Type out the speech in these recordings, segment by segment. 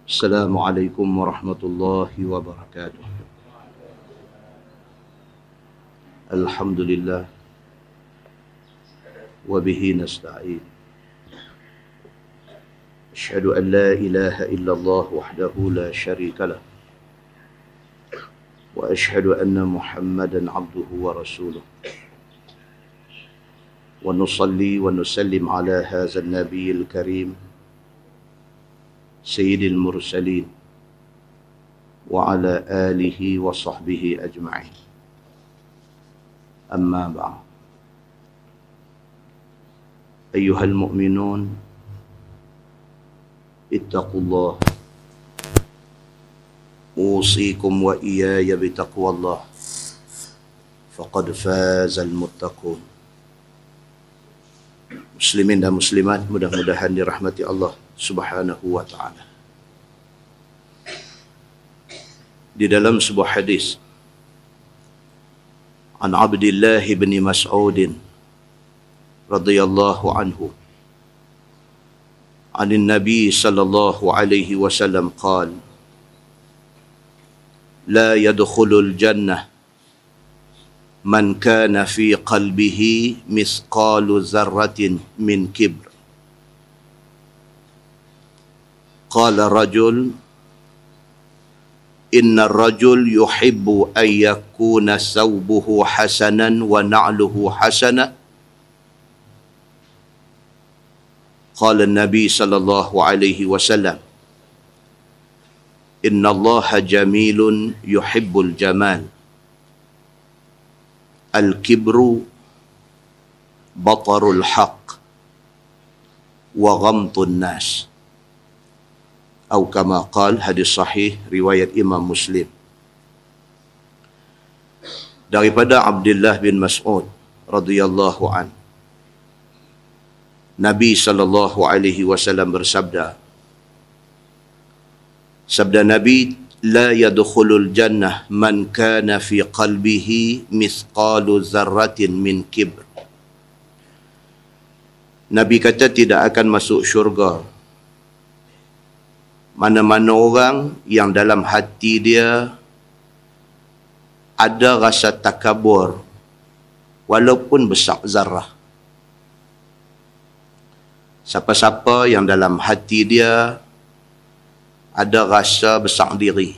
Assalamualaikum warahmatullahi wabarakatuh. Alhamdulillah wa bihi nasta'in. Asyhadu an la ilaha illallah wahdahu la syarika lah. Wa asyhadu anna Muhammadan abduhu wa rasuluh. Wa nusalli wa nusallim ala hadzal nabiyil karim Sayyidil Mursalin wa ala alihi wa sahbihi ajma'in. Amma ba'd. Ayyuhal mu'minun, ittaqullah. Usikum wa iyaya bitaqwallah. Faqad fazal muttaqun. Muslimin dan muslimat, mudah-mudahan dirahmati Allah Subhanahu wa ta'ala. Di dalam sebuah hadis an Abdullah bin Mas'ud radhiyallahu anhu an Nabi sallallahu alaihi wasallam qala la yadkhulul jannah man kana fi qalbihi misqalu zarratin min kibr. Qala rajul inna rajul yuhibbu an yakuna thawbuhu hasanan wa na'luhu hasana. Qala an-nabi sallallahu alaihi wasallam inna allaha jamilun yuhibbul jamal. Al-kibru batarul haq wa ghamtun nas. Atau kama qal, hadis sahih riwayat Imam Muslim. Daripada Abdullah bin Mas'ud radhiyallahu an, Nabi sallallahu alaihi wasallam bersabda, sabda Nabi, la yadkhulul jannah man kana fi qalbihi mithqalu zarratin min kibr. Nabi kata tidak akan masuk syurga mana-mana orang yang dalam hati dia ada rasa takabur walaupun besar zarah. Siapa-siapa yang dalam hati dia ada rasa besar diri,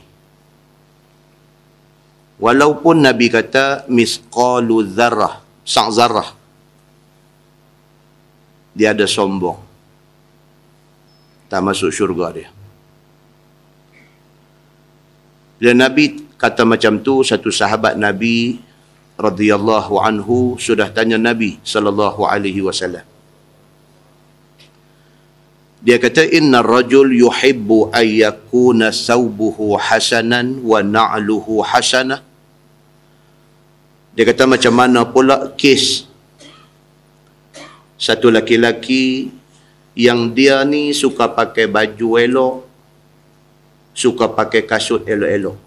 walaupun Nabi kata misqalu zarrah, sak zarah, dia ada sombong, tak masuk syurga dia. Bila Nabi kata macam tu, satu sahabat Nabi radhiyallahu anhu sudah tanya Nabi sallallahu alaihi wasallam. Dia kata inna rajul yuhibbu an yakuna thawbuhu hasanan wa na'luhu hasanah. Dia kata macam mana pula kes satu laki-laki yang dia ni suka pakai baju elok, suka pakai kasut elok-elok.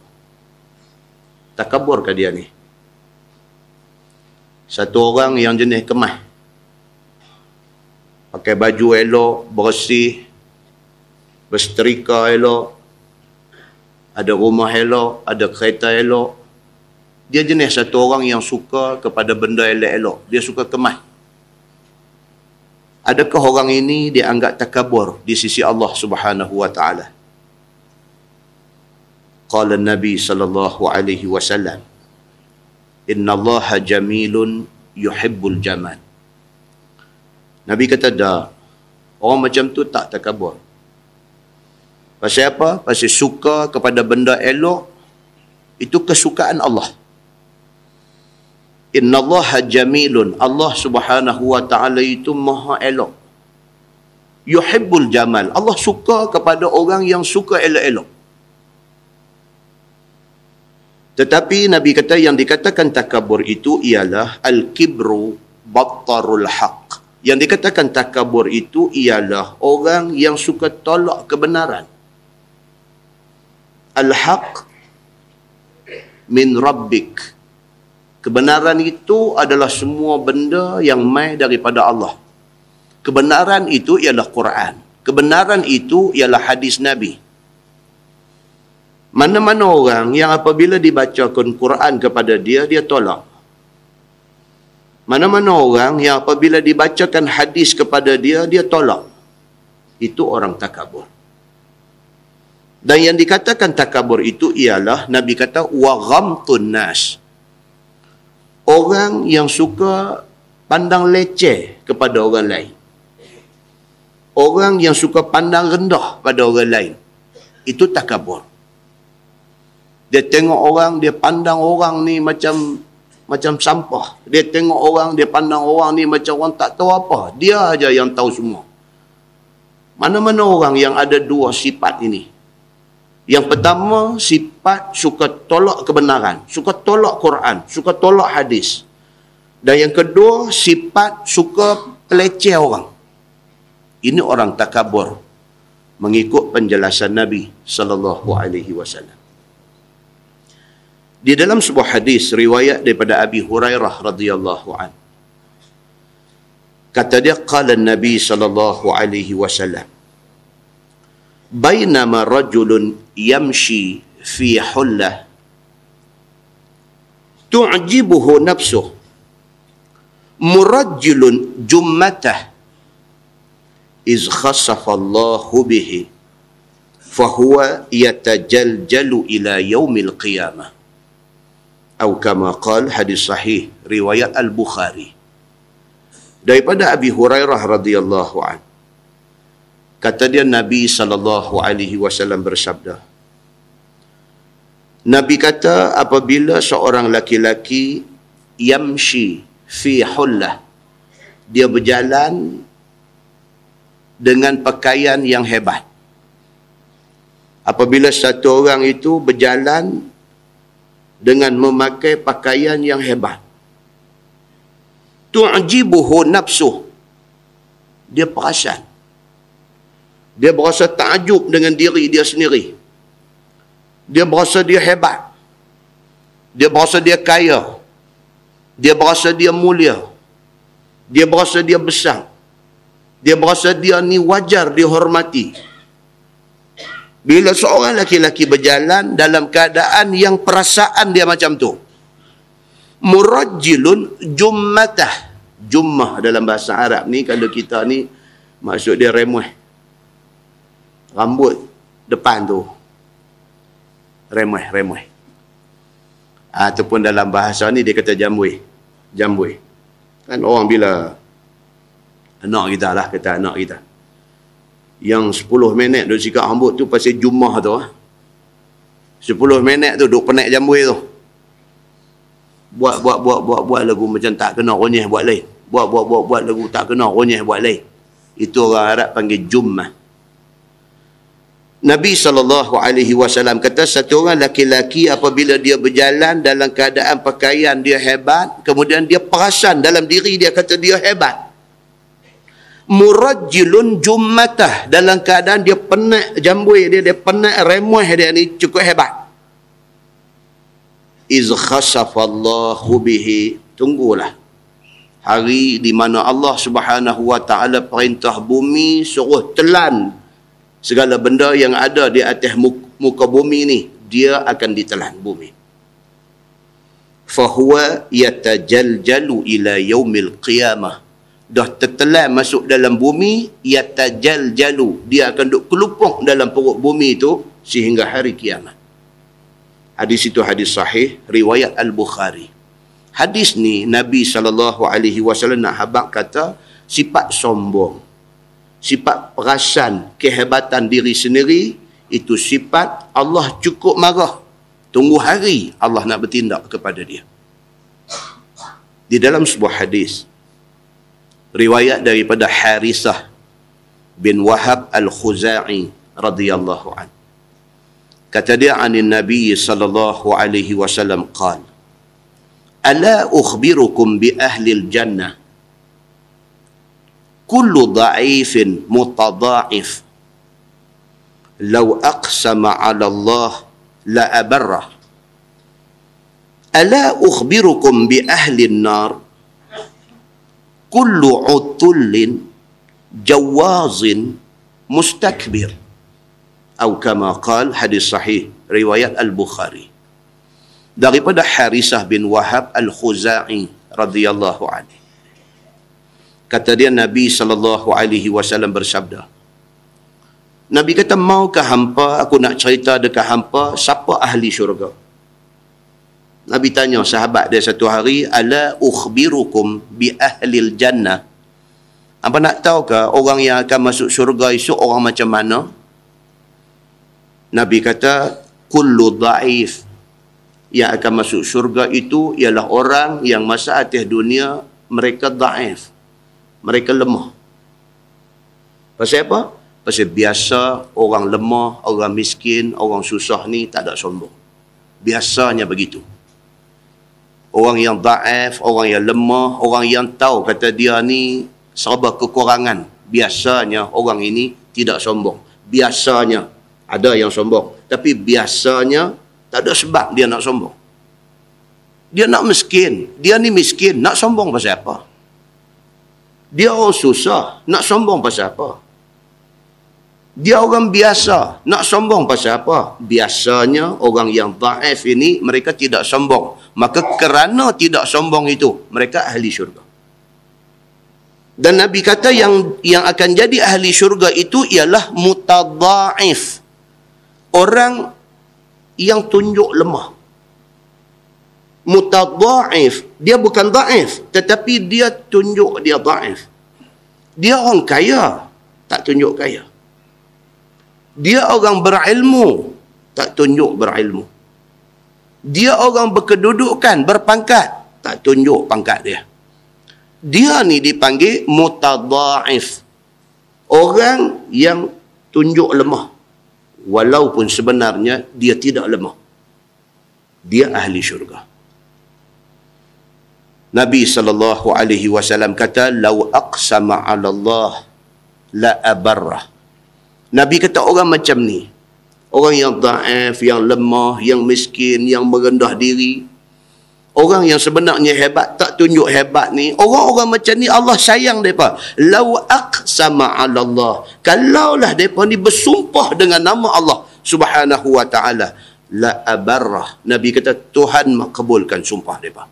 Takabur ke dia ni? Satu orang yang jenis kemas, pakai baju elok, bersih, bersetrika elok, ada rumah elok, ada kereta elok. Dia jenis satu orang yang suka kepada benda elok-elok. Dia suka kemas. Adakah orang ini dianggap takabur di sisi Allah Subhanahu wa ta'ala? Qala Nabi sallallahu alaihi wasallam, inna allaha jamilun yuhibbul jamal. Nabi kata dah, orang macam tu tak takabur. Pasal apa? Pasal suka kepada benda elok, itu kesukaan Allah. Inna allaha jamilun, Allah Subhanahu wa ta'ala itu maha elok. Yuhibbul jamal, Allah suka kepada orang yang suka elok-elok. Tetapi Nabi kata yang dikatakan takabur itu ialah al-kibru battarul haq. Yang dikatakan takabur itu ialah orang yang suka tolak kebenaran. Al-haq min rabbik. Kebenaran itu adalah semua benda yang mai daripada Allah. Kebenaran itu ialah Quran. Kebenaran itu ialah hadis Nabi. Mana-mana orang yang apabila dibacakan Quran kepada dia, dia tolak. Mana-mana orang yang apabila dibacakan hadis kepada dia, dia tolak. Itu orang takabur. Dan yang dikatakan takabur itu ialah, Nabi kata, wa ghamtun nas. Orang yang suka pandang leceh kepada orang lain. Orang yang suka pandang rendah pada orang lain. Itu takabur. Dia tengok orang, dia pandang orang ni macam sampah. Dia tengok orang, dia pandang orang ni macam orang tak tahu apa. Dia aja yang tahu semua. Mana-mana orang yang ada dua sifat ini. Yang pertama, sifat suka tolak kebenaran, suka tolak Quran, suka tolak hadis. Dan yang kedua, sifat suka peleceh orang. Ini orang takabur mengikut penjelasan Nabi SAW. Di dalam sebuah hadis riwayat daripada Abi Hurairah radhiyallahu an, kata dia, qala Nabi SAW, bainama rajulun yamshi fi hullah tu'jibuhu nafsuh murajjilun jummatah iz khasafa Allahu bihi fahuwa yatajaljalu ila yaumil qiyamah. Atau kama qala, hadis sahih riwayat Al-Bukhari. Daripada Abi Hurairah radhiyallahu an, kata dia, Nabi SAW bersabda, Nabi kata, apabila seorang laki-laki yamshi fi hullah, dia berjalan dengan pakaian yang hebat. Apabila satu orang itu berjalan dengan memakai pakaian yang hebat, tu'jibuhu nafsuh, dia perasan, dia berasa takjub dengan diri dia sendiri, dia berasa dia hebat, dia berasa dia kaya, dia berasa dia mulia, dia berasa dia besar, dia berasa dia ni wajar dihormati. Bila seorang laki-laki berjalan dalam keadaan yang perasaan dia macam tu, murajjilun jummatah. Jummah dalam bahasa Arab ni, kalau kita ni, maksud dia remuh. Rambut depan tu. Remuh. Ataupun dalam bahasa ni dia kata jambui. Kan orang bila anak kita lah, kata anak kita, yang 10 minit duk sikat rambut tu pasal Jummah tu. 10 minit tu duk penek jambui tu. Buat lagu macam tak kena ronyeh buat lain. Buat lagu tak kena ronyeh buat lain. Itu orang Arab panggil Jummah. Nabi SAW kata, satu orang laki-laki apabila dia berjalan dalam keadaan pakaian dia hebat, kemudian dia perasan dalam diri dia kata dia hebat, murajjilun jummatah, dalam keadaan dia penak jambui dia penak remuh dia ni cukup hebat, iz khasafallahu bihi, tunggulah hari di mana Allah Subhanahu wa taala perintah bumi suruh telan segala benda yang ada di atas muka bumi ni, dia akan ditelan bumi. Fahuwa yatajaljalu ila yaumil qiyamah, dah tertelan masuk dalam bumi, yatajaljalu, dia akan duk kelupuk dalam perut bumi itu sehingga hari kiamat. Hadis itu hadis sahih riwayat Al-Bukhari. Hadis ni Nabi SAW nak habaq kata, sifat sombong, sifat perasan kehebatan diri sendiri, itu sifat Allah cukup marah. Tunggu hari Allah nak bertindak kepada dia. Di dalam sebuah hadis riwayat daripada Harisah bin Wahab Al-Khuzai radhiyallahu an, kata dia, anin Nabi sallallahu alaihi wasallam qala, ala ukhbirukum bi ahli al-jannah kullu dha'ifin mutadha'if law aqsama 'ala Allah la abarrah, ala ukhbirukum bi ahli an-nar kullu utullin jawazin mustakbir Atau kama qal, hadis sahih riwayat Al-Bukhari. Daripada Harisah bin Wahab Al-Khuzai radhiyallahu anhu. Kata dia, Nabi SAW bersabda. Nabi kata, maukah hampa aku nak cerita dekat hampa siapa ahli syurga? Nabi tanya sahabat dia satu hari, ala ukhbirukum bi ahlil jannah? Apa nak tahu ke orang yang akan masuk syurga esok orang macam mana? Nabi kata, kullu dhaif. Yang akan masuk syurga itu ialah orang yang masa atas dunia mereka dhaif. Mereka lemah. Pasal apa? Pasal biasa orang lemah, orang miskin, orang susah ni tak ada sombong. Biasanya begitu. Orang yang dhaif, orang yang lemah, orang yang tahu kata dia ni serba kekurangan. Biasanya orang ini tidak sombong. Biasanya ada yang sombong. Tapi biasanya tak ada sebab dia nak sombong. Dia nak miskin. Dia ni miskin. Nak sombong pasal apa? Dia orang susah. Nak sombong pasal apa? Dia orang biasa. Nak sombong pasal apa? Biasanya orang yang dhaif ini mereka tidak sombong. Maka kerana tidak sombong itu, mereka ahli syurga. Dan Nabi kata yang akan jadi ahli syurga itu ialah mutadhaif. Orang yang tunjuk lemah. Mutadhaif, dia bukan dhaif, tetapi dia tunjuk dia dhaif. Dia orang kaya, tak tunjuk kaya. Dia orang berilmu, tak tunjuk berilmu. Dia orang berkedudukan, berpangkat, tak tunjuk pangkat dia. Dia ni dipanggil mutadhaif. Orang yang tunjuk lemah. Walaupun sebenarnya dia tidak lemah. Dia ahli syurga. Nabi SAW kata, "Lau aqsama 'ala Allah la abarrah." Nabi kata orang macam ni, orang yang dhaif, yang lemah, yang miskin, yang merendah diri, orang yang sebenarnya hebat, tak tunjuk hebat ni, orang-orang macam ni Allah sayang mereka. Lau aqsama 'ala Allah, kalaulah mereka ni bersumpah dengan nama Allah Subhanahu wa ta'ala, la abarrah. Nabi kata Tuhan makbulkan sumpah mereka.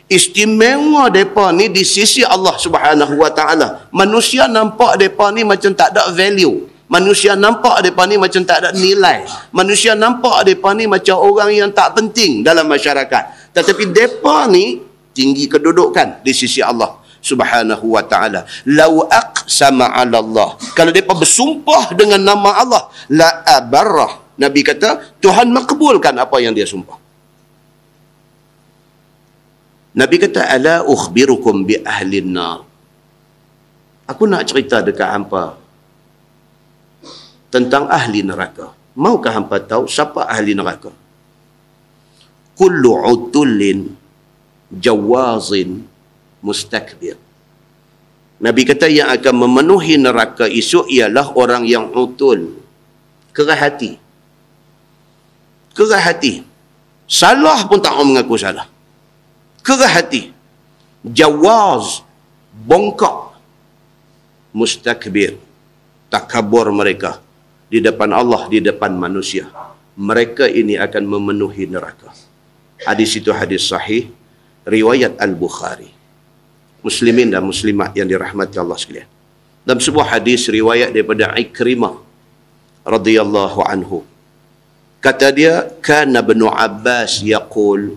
Istimewa mereka ni di sisi Allah Subhanahu wa ta'ala. Manusia nampak mereka ni macam tak ada value. Manusia nampak mereka ni macam tak ada nilai. Manusia nampak mereka ni macam orang yang tak penting dalam masyarakat. Tetapi mereka ni tinggi kedudukan di sisi Allah Subhanahu wa ta'ala. Lau aqsama 'ala Allah, kalau mereka bersumpah dengan nama Allah, la abarrah. Nabi kata Tuhan makbulkan apa yang dia sumpah. Nabi kata, ala ukhbirukum bi ahlin nar. Aku nak cerita dekat hampa tentang ahli neraka. Maukah hampa tahu siapa ahli neraka? Kullu utullin jawazin mustakbir. Nabi kata yang akan memenuhi neraka esok ialah orang yang utul, kerah hati. Kerah hati. Salah pun tak mau mengaku salah. Kerah hati. Jawaz, bongkok. Mustakbir, takabur mereka di depan Allah, di depan manusia. Mereka ini akan memenuhi neraka. Hadis itu hadis sahih, riwayat Al-Bukhari. Muslimin dan muslimat yang dirahmati Allah sekalian. Dalam sebuah hadis riwayat daripada Ikrimah radhiyallahu anhu. Kata dia, kana Ibnu Abbas yaqul.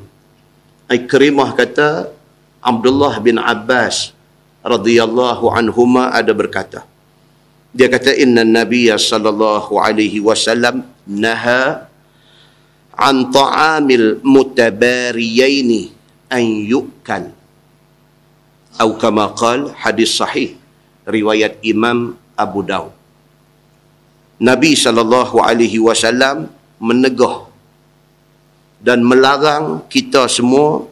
Ikrimah kata, Abdullah bin Abbas radhiyallahu anhuma ada berkata. Dia kata, inna Nabiya sallallahu alaihi wasallam naha an ta'amil mutabariyaini an yu'kal. Atau kama qal, hadis sahih riwayat Imam Abu Daud. Nabi sallallahu alaihi wasallam menegah dan melarang kita semua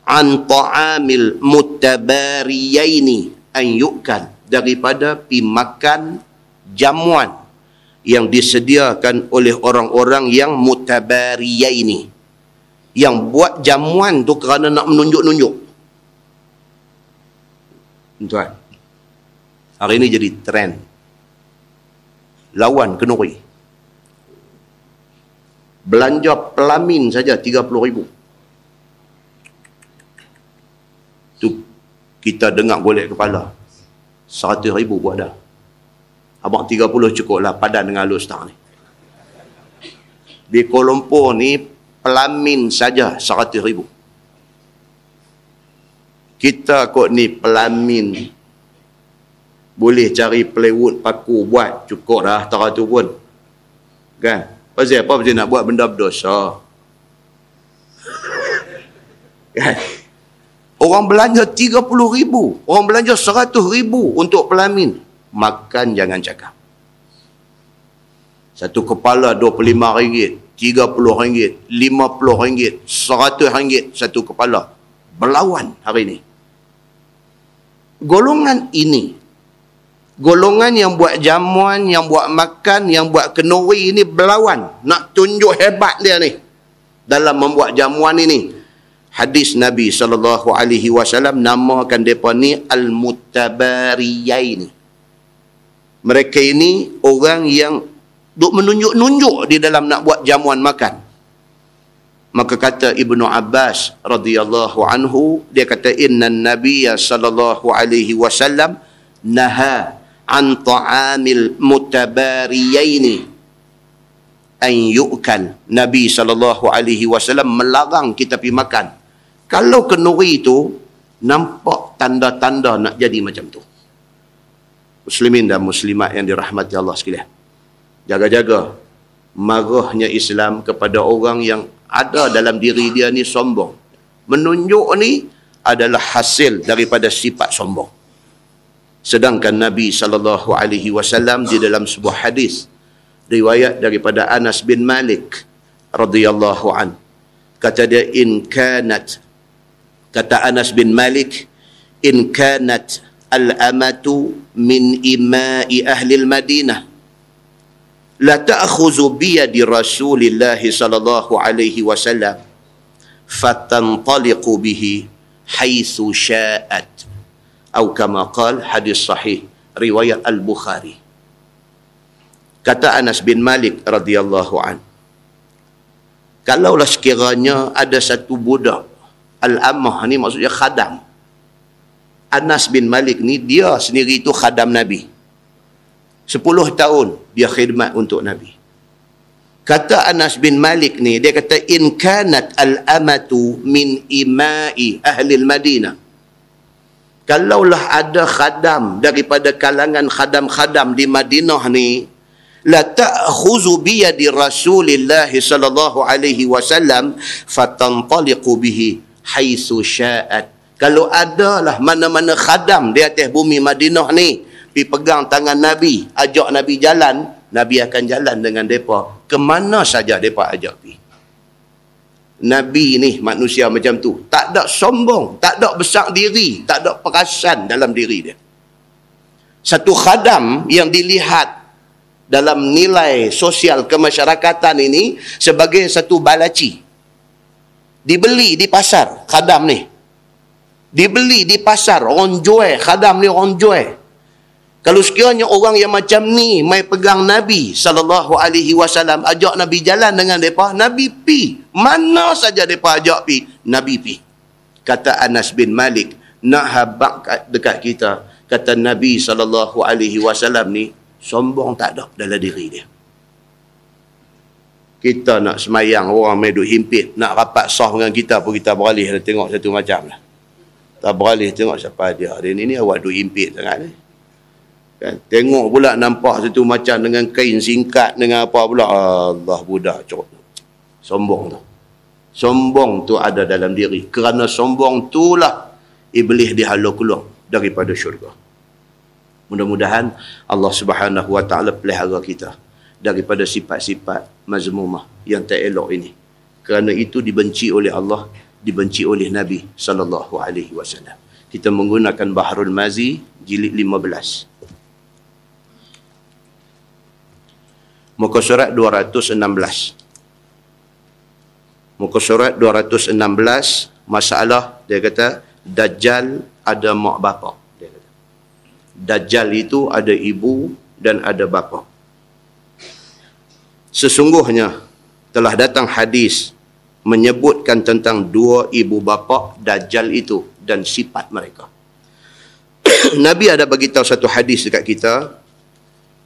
an ta'amil mutabariyaini an yu'kal, daripada pi makan jamuan yang disediakan oleh orang-orang yang mutabariyaini, yang buat jamuan tu kerana nak menunjuk-nunjuk. Tuan, hari ini jadi trend lawan kenduri. Belanja pelamin saja 30,000. Tu kita dengar golek kepala. 100,000 buat dah. Abang 30 cukup lah padan dengan Alur Star ni. Di Kuala Lumpur ni pelamin saja 100,000. Kita kot ni pelamin boleh cari plywood paku buat cukup dah 100 pun. Kan? Pasal apa? Pasal nak buat benda berdosa. Kan? Orang belanja 30,000, orang belanja 100,000 untuk pelamin. Makan jangan cakap. Satu kepala RM25, RM30, RM50, RM100 satu kepala. Berlawan hari ini. Golongan ini, golongan yang buat jamuan, yang buat makan, yang buat kenduri ini berlawan. Nak tunjuk hebat dia ni dalam membuat jamuan ini. Hadis Nabi SAW namakan mereka ni Al-Mutabariyai. Mereka ini orang yang duk menunjuk-nunjuk di dalam nak buat jamuan makan. Maka kata Ibnu Abbas radhiyallahu anhu, dia kata inna Nabiyya sallallahu alaihi wasallam naha an ta'amil mutabariyaini an yu'kal. Nabi sallallahu alaihi wasallam melarang kita pergi makan kalau kenduri itu nampak tanda-tanda nak jadi macam tu. Muslimin dan muslimat yang dirahmati Allah sekalian, jaga-jaga marahnya Islam kepada orang yang ada dalam diri dia ni sombong. Menunjuk ni adalah hasil daripada sifat sombong. Sedangkan Nabi SAW di dalam sebuah hadis riwayat daripada Anas bin Malik radhiyallahu an, kata dia, kata Anas bin Malik, in kanat al-amatu min ima'i ahli al-Madinah la ta'khuzu biyadi Rasulillah sallallahu alaihi wasallam fatantaliqu bihi haitsu sya'at, atau kama qala, hadis sahih riwayat Al-Bukhari. Kata Anas bin Malik radhiyallahu an, kalaulah sekiranya ada satu budak, al-amah ni maksudnya khadam. Anas bin Malik ni dia sendiri itu khadam Nabi. 10 tahun dia khidmat untuk Nabi. Kata Anas bin Malik ni, dia kata in kanat al-amatu min ima'i ahli al-Madinah. Kalaulah ada khadam daripada kalangan khadam-khadam di Madinah ni, la ta'khuzu biyadi Rasulillah sallallahu alaihi wasallam fatantaliqu bihi haitsu sya'at. Kalau adalah mana-mana khadam di atas bumi Madinah ni pergi pegang tangan Nabi, ajak Nabi jalan, Nabi akan jalan dengan mereka ke mana saja mereka ajak pergi. Nabi ni manusia macam tu, tak ada sombong, tak ada besar diri, tak ada perasan dalam diri dia. Satu khadam yang dilihat dalam nilai sosial kemasyarakatan ini sebagai satu balaci, dibeli di pasar khadam ni, dibeli di pasar, orang jual khadam ni, orang jual. Kalau sekiranya orang yang macam ni mai pegang Nabi SAW, ajak Nabi jalan dengan mereka, Nabi pi mana saja mereka ajak pi, Nabi pi. Kata Anas bin Malik, nak habaq dekat kita, kata Nabi SAW ni sombong tak ada dalam diri dia. Kita nak semayang, orang mai duk himpit, nak rapat sah dengan kita pun kita beralih tengok satu macam lah. Tak beralih tengok siapa dia. Dia ni awak duk himpit sangat ni. Kan? Tengok pula nampak satu macam dengan kain singkat, dengan apa pula. Allah budak cok. Sombong tu. Sombong tu ada dalam diri. Kerana sombong itulah iblis dihalau keluar daripada syurga. Mudah-mudahan Allah Subhanahu Wa Taala pelihara kita daripada sifat-sifat mazmumah yang tak elok ini. Kerana itu dibenci oleh Allah, dibenci oleh Nabi sallallahu alaihi wasallam. Kita menggunakan Bahrul Mazi jilid 15. Muka surat 216. Muka surat 216, masalah dia kata Dajjal ada mak bapa. Dia kata Dajjal itu ada ibu dan ada bapa. Sesungguhnya telah datang hadis menyebutkan tentang dua ibu bapa Dajjal itu dan sifat mereka. Nabi ada bagi tahu satu hadis dekat kita,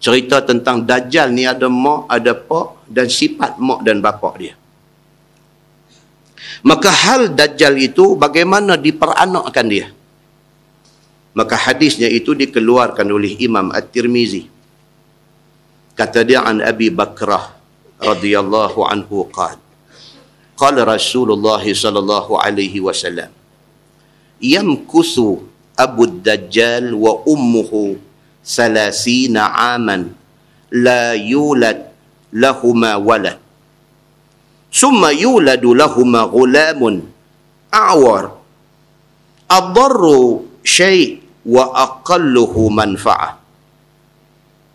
cerita tentang Dajjal ni ada mak, ada pak dan sifat mak dan bapa dia. Maka hal Dajjal itu bagaimana diperanakkan dia. Maka hadisnya itu dikeluarkan oleh Imam At-Tirmizi. Kata dia an Abi Bakrah radhiyallahu anhu qala qala Rasulullah sallallahu alaihi wasallam yamkusu Abu Dajjal wa ummuhu 30 aman la yulad lahuma walad summa yuladu lahuma ghulamun a'war adarru syai' wa aqalluhu manfa'ah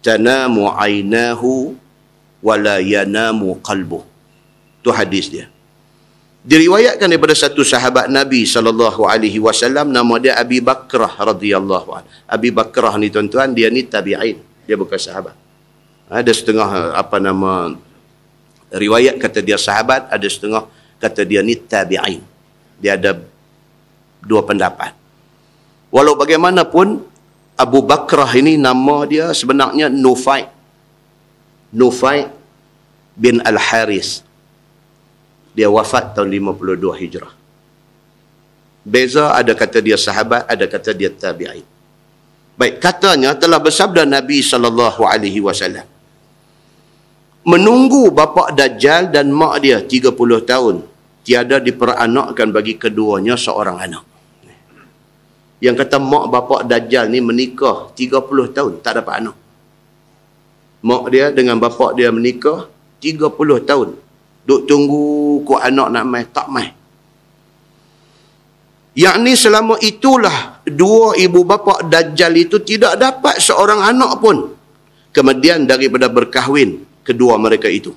tanamu aynahu wa la yanamu qalbuh. Itu hadis dia. Diriwayatkan daripada satu sahabat Nabi SAW, nama dia Abi Bakrah radhiyallahu anhu. Abi Bakrah ni tuan-tuan, dia ni tabi'in, dia bukan sahabat. Ada setengah riwayat kata dia sahabat, ada setengah kata dia ni tabi'in. Dia ada dua pendapat. Walau bagaimanapun, Abu Bakrah ini nama dia sebenarnya Nufai bin Al-Haris. Dia wafat tahun 52 Hijrah. Beza, ada kata dia sahabat, ada kata dia tabi'in. Baik, katanya telah bersabda Nabi SAW, menunggu bapa Dajjal dan mak dia 30 tahun, tiada diperanakkan bagi keduanya seorang anak. Yang kata mak bapa Dajjal ni menikah 30 tahun, tak dapat anak. Mak dia dengan bapa dia menikah 30 tahun. Duk tunggu kok anak nak mai, tak mai. Yakni selama itulah dua ibu bapa Dajjal itu tidak dapat seorang anak pun. Kemudian daripada berkahwin kedua mereka itu.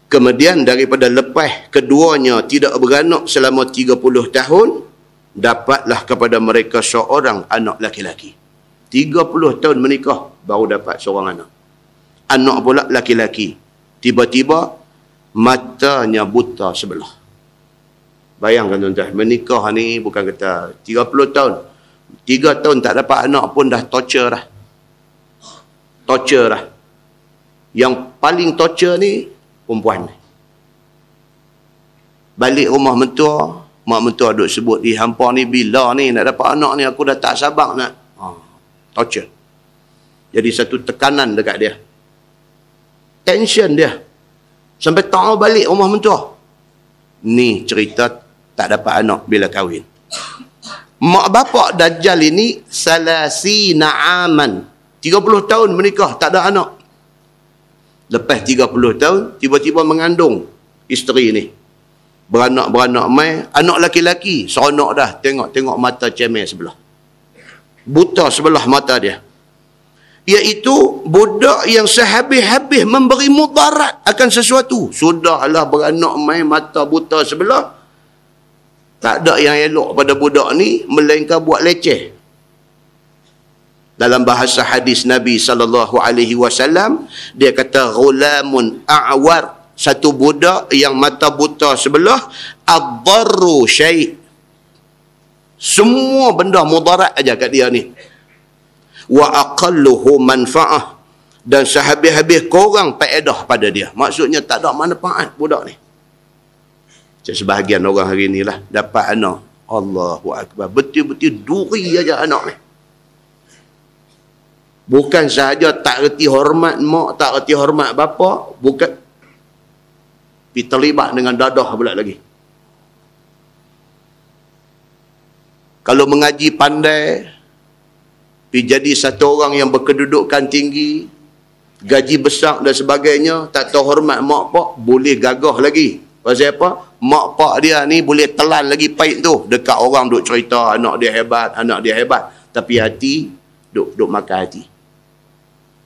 Kemudian daripada lepas keduanya tidak beranak selama 30 tahun, dapatlah kepada mereka seorang anak laki-laki. 30 tahun menikah baru dapat seorang anak. Anak pula laki-laki. Tiba-tiba matanya buta sebelah. Bayangkan tuan-tuan, menikah ni bukan kata 30 tahun. 3 tahun tak dapat anak pun dah torture dah. Torture dah. Yang paling torture ni perempuan ni. Balik rumah mentua, mak mentua duk sebut, hampa ni bila ni nak dapat anak ni, aku dah tak sabar nak. Torture. Jadi satu tekanan dekat dia. Tension dia. Sampai tak mau balik rumah mentua. Ni cerita tak dapat anak bila kahwin. Mak bapak Dajjal ini 30 aman. 30 tahun menikah, tak ada anak. Lepas 30 tahun, tiba-tiba mengandung isteri ni. Beranak mai, anak laki-laki, seronok dah. Tengok mata cemeh sebelah. Buta sebelah mata dia. Iaitu budak yang sehabis-habis memberi mudarat akan sesuatu. Sudahlah beranak mai, mata buta sebelah. Tak ada yang elok pada budak ni, melainkan buat leceh. Dalam bahasa hadis Nabi SAW, dia kata, ghulamun a'war. Satu budak yang mata buta sebelah, ad-darru syai'. Semua benda mudarat aja kat dia ni. Wa aqalluhu manfa'ah, dan sehabis-habis korang faedah pada dia. Maksudnya tak ada manfaat budak ni. Sebahagian orang hari ni lah dapat anak, Allahu Akbar, betul-betul duri aja anak ni. Bukan sahaja tak reti hormat mak, tak reti hormat bapa, bukan terlibat dengan dadah pula lagi. Kalau mengaji pandai, jadi satu orang yang berkedudukan tinggi, gaji besar dan sebagainya, tak tahu hormat mak pak, boleh gagah lagi. Pasal apa? Mak pak dia ni boleh telan lagi pahit tu. Dekat orang duk cerita anak dia hebat, anak dia hebat. Tapi hati, duk makan hati.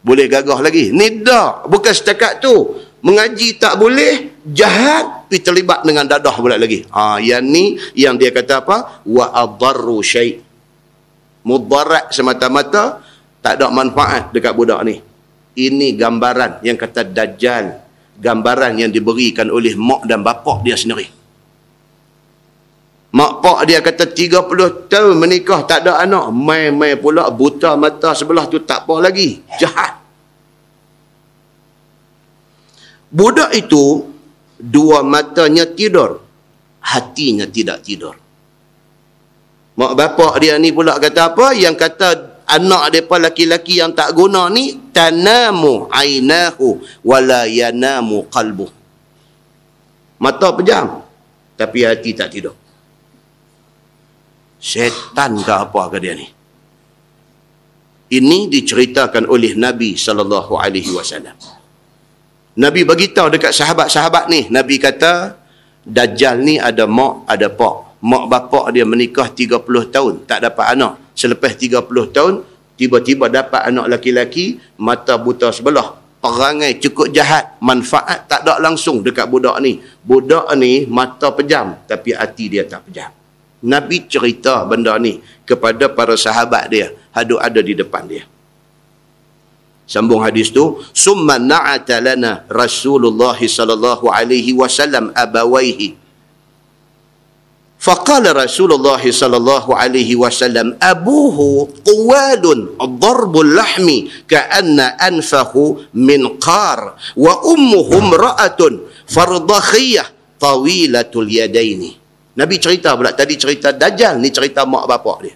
Boleh gagah lagi. Ni dah, bukan setakat tu. Mengaji tak boleh, jahat, pergi terlibat dengan dadah pula lagi. Yang ni, yang dia kata apa? Wa adarru syai'. Mudarat semata-mata, tak ada manfaat dekat budak ni. Ini gambaran yang kata Dajjal. Gambaran yang diberikan oleh mak dan bapak dia sendiri. Mak pak dia kata 30 tahun menikah tak ada anak. Mai pula buta mata sebelah tu tak apa lagi. Jahat. Budak itu dua matanya tidur, hatinya tidak tidur. Mak bapak dia ni pula kata apa? Yang kata anak mereka laki-laki yang tak guna ni, tanamu ainahu wala yanamu qalbuh. Mata pejam tapi hati tak tidur. Setan ke apa ke dia ni? Ini diceritakan oleh Nabi SAW. Nabi beritahu dekat sahabat-sahabat ni. Nabi kata, Dajjal ni ada mak, ada pak. Mak bapak dia menikah 30 tahun, tak dapat anak. Selepas 30 tahun, tiba-tiba dapat anak laki-laki, mata buta sebelah. Perangai cukup jahat, manfaat tak ada langsung dekat budak ni. Budak ni mata pejam, tapi hati dia tak pejam. Nabi cerita benda ni kepada para sahabat dia, ada di depan dia. Sambung hadis tu, summa na'ata lana Rasulullah sallallahu alaihi wasallam abawaihi. Faqala Rasulullah sallallahu alaihi wasallam abuhu tuwalun darbul lahmi ka'anna anfahu min qar wa ummuhum ra'atun fardakhiyah tawilatul yadaini. Nabi cerita pula, tadi cerita Dajjal, ni cerita mak bapak dia.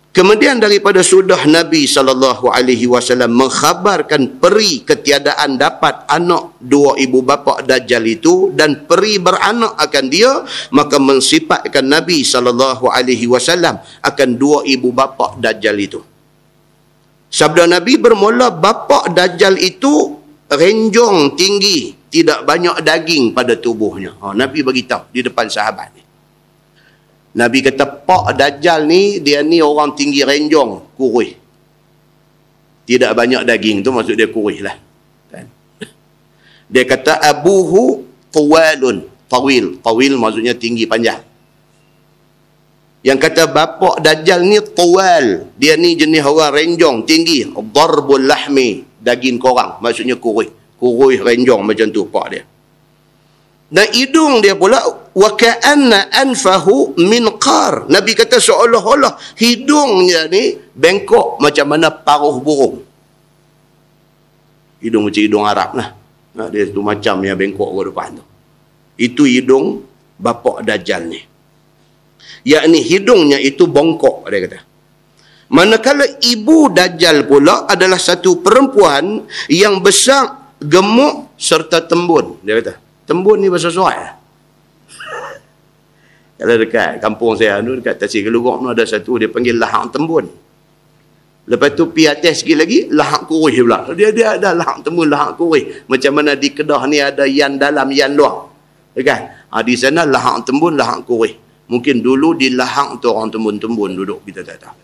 Kemudian daripada sudah Nabi SAW mengkhabarkan peri ketiadaan dapat anak dua ibu bapa Dajjal itu dan peri beranak akan dia, maka mensifatkan Nabi SAW akan dua ibu bapa Dajjal itu. Sabda Nabi bermula, bapa Dajjal itu renjong tinggi, tidak banyak daging pada tubuhnya. Nabi beritahu di depan sahabat ni. Nabi kata, pak Dajjal ni, dia ni orang tinggi renjong, kurus. Tidak banyak daging, tu maksud dia kurus lah. Dia kata, abuhu tuwalun, tawil. Tawil maksudnya tinggi, panjang. Yang kata, bapak Dajjal ni tuwal. Dia ni jenis orang renjong, tinggi. Darbul lahmi, daging korang. Maksudnya kurus. Kurus renjong macam tu, pak dia. Dan hidung dia pula wa ka'anna anfahu min qar. Nabi kata seolah-olah hidungnya ni bengkok macam mana paruh burung. Hidung macam hidung Arab lah. Dia tu macam yang bengkok ke depan tu. Itu hidung bapak Dajjal ni. Yakni hidungnya itu bongkok, dia kata. Manakala ibu Dajjal pula adalah satu perempuan yang besar, gemuk serta tembun, dia kata. Tembun ni bahasa Surat. Kalau dekat kampung saya tu, dekat Tasik Kelurok tu ada satu, dia panggil lahak tembun. Lepas tu pi atas sikit lagi, lahak kurus pula. Dia ada lahak tembun, lahak kurus. Macam mana di Kedah ni ada yan dalam, yan luar. Kan? Di sana lahak tembun, lahak kurus. Mungkin dulu di lahak tu orang tembun-tembun duduk, kita tak tahu.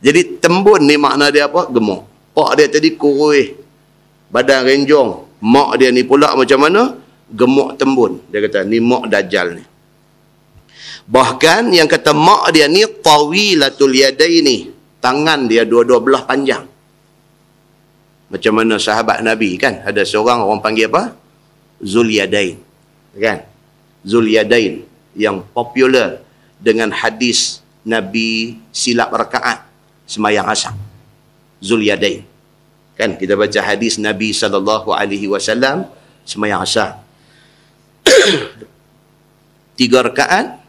Jadi tembun ni makna dia apa? Gemuk. Pak dia tadi kurus, badan renjong. Mak dia ni pula macam mana? Gemuk tembun. Dia kata, ni mak Dajjal ni. Bahkan yang kata mak dia ni tawilatul yadaini. Tangan dia dua-dua belah panjang. Macam mana sahabat Nabi kan? Ada seorang orang panggil apa? Zulyadain. Kan? Zulyadain. Yang popular dengan hadis Nabi silap rakaat semayang asar. Zulyadain. Kan kita baca hadis Nabi SAW semayang asar. 3 rakaat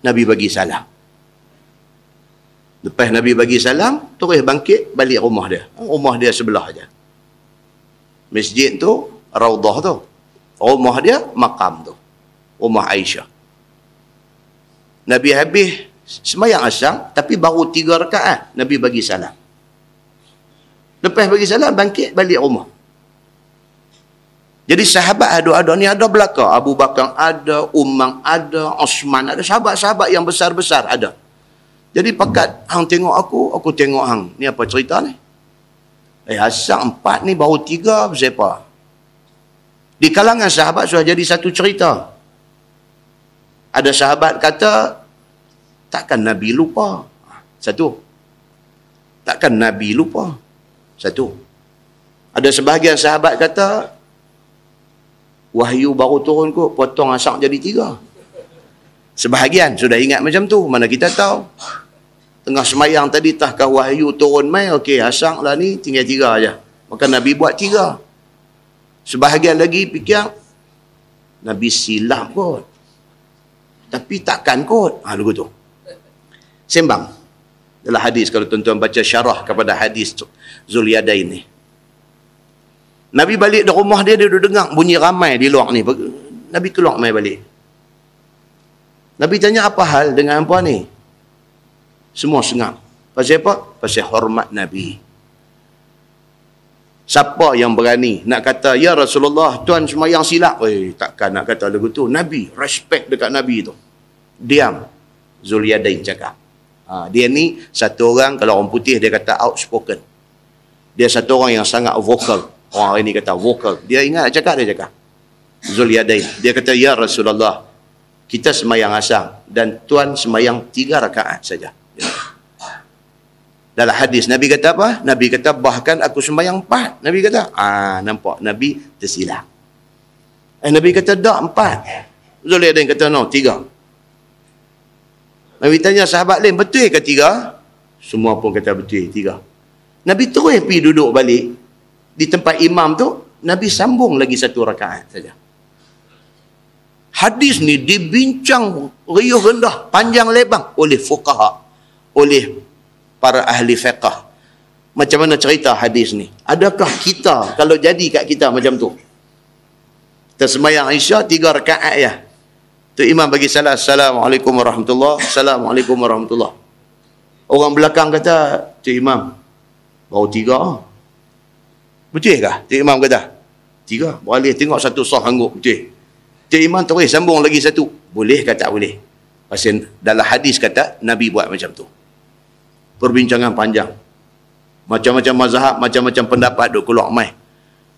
Nabi bagi salam. Lepas Nabi bagi salam, terus bangkit balik rumah dia. Rumah dia sebelah aja. Masjid tu, Raudah tu. Rumah dia, makam tu. Rumah Aisyah. Nabi habis semayang asar, tapi baru 3 rakaat Nabi bagi salam. Lepas bagi salam, bangkit balik rumah. Jadi sahabat ada ni ada belakang. Abu Bakar ada, Umar ada, Osman ada. Sahabat-sahabat yang besar-besar ada. Jadi pakat, hang tengok aku tengok hang. Ni apa cerita ni? Asal 4 ni baru 3, siapa? Di kalangan sahabat sudah jadi satu cerita. Ada sahabat kata, takkan Nabi lupa. Satu. Takkan Nabi lupa. Satu. Ada sebahagian sahabat kata, wahyu baru turun kot, potong asak jadi 3. Sebahagian sudah ingat macam tu, mana kita tahu. Tengah semayang tadi, tahkah wahyu turun mai, okey, asak lah ni, tinggal 3 aja. Maka Nabi buat 3. Sebahagian lagi fikir, Nabi silap kot. Tapi takkan kot. Lagu tu. Sembang. Dalam hadis, kalau tuan-tuan baca syarah kepada hadis Zulyadain ni. Nabi balik dari rumah dia, dia duduk dengar bunyi ramai di luar ni. Nabi keluar mai balik. Nabi tanya, apa hal dengan puan ni? Semua sengap. Pasal apa? Pasal hormat Nabi. Siapa yang berani nak kata, ya Rasulullah, tuan semayang silap? Takkan nak kata lagu tu. Nabi, respect dekat Nabi tu. Diam. Zulyadain cakap. Dia ni satu orang, kalau orang putih dia kata outspoken. Dia satu orang yang sangat vocal. Orang hari ni kata vocal. Dia ingat cakap, dia cakap. Zulyadain. Dia kata, ya Rasulullah, kita semayang asar dan tuan semayang 3 rakaat saja. Dalam hadis Nabi kata apa? Nabi kata bahkan aku sembahyang 4. Nabi kata, nampak Nabi tersilap. Nabi kata dak 4. Zulyadain kata no, 3. Nabi tanya sahabat lain, betul ke 3? Semua pun kata betul, 3. Nabi terus pergi duduk balik di tempat imam tu. Nabi sambung lagi 1 rakaat saja. Hadis ni dibincang riuh rendah, panjang lebar oleh fuqaha, oleh para ahli fiqh. Macam mana cerita hadis ni? Adakah kita, kalau jadi kat kita macam tu, kita sembahyang Isya 3 rakaat ya, tu imam bagi salam, Assalamualaikum warahmatullahi, Assalamualaikum warahmatullahi. Orang belakang kata, Cik Imam, baru 3. Betul kah? Cik Imam kata, 3. Boleh tengok satu sah angguk, betul. Cik Imam terus sambung lagi 1. Boleh ke tak boleh? Pasal dalam hadis kata, Nabi buat macam tu. Perbincangan panjang. Macam-macam mazhab, macam-macam pendapat duk keluar mai.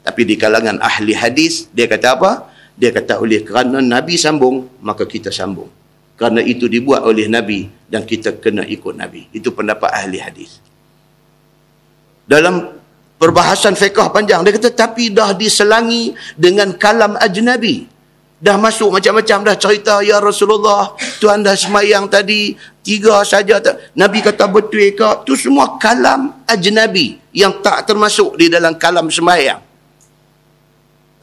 Tapi di kalangan ahli hadis, dia kata apa? Dia kata oleh kerana Nabi sambung, maka kita sambung. Kerana itu dibuat oleh Nabi dan kita kena ikut Nabi. Itu pendapat ahli hadis. Dalam perbahasan fiqh panjang, dia kata tapi dah diselangi dengan kalam ajnabi. Dah masuk macam-macam dah cerita, ya Rasulullah, tuan dah semayang tadi 3 saja. Nabi kata betul ke? Itu semua kalam ajnabi yang tak termasuk di dalam kalam semayang.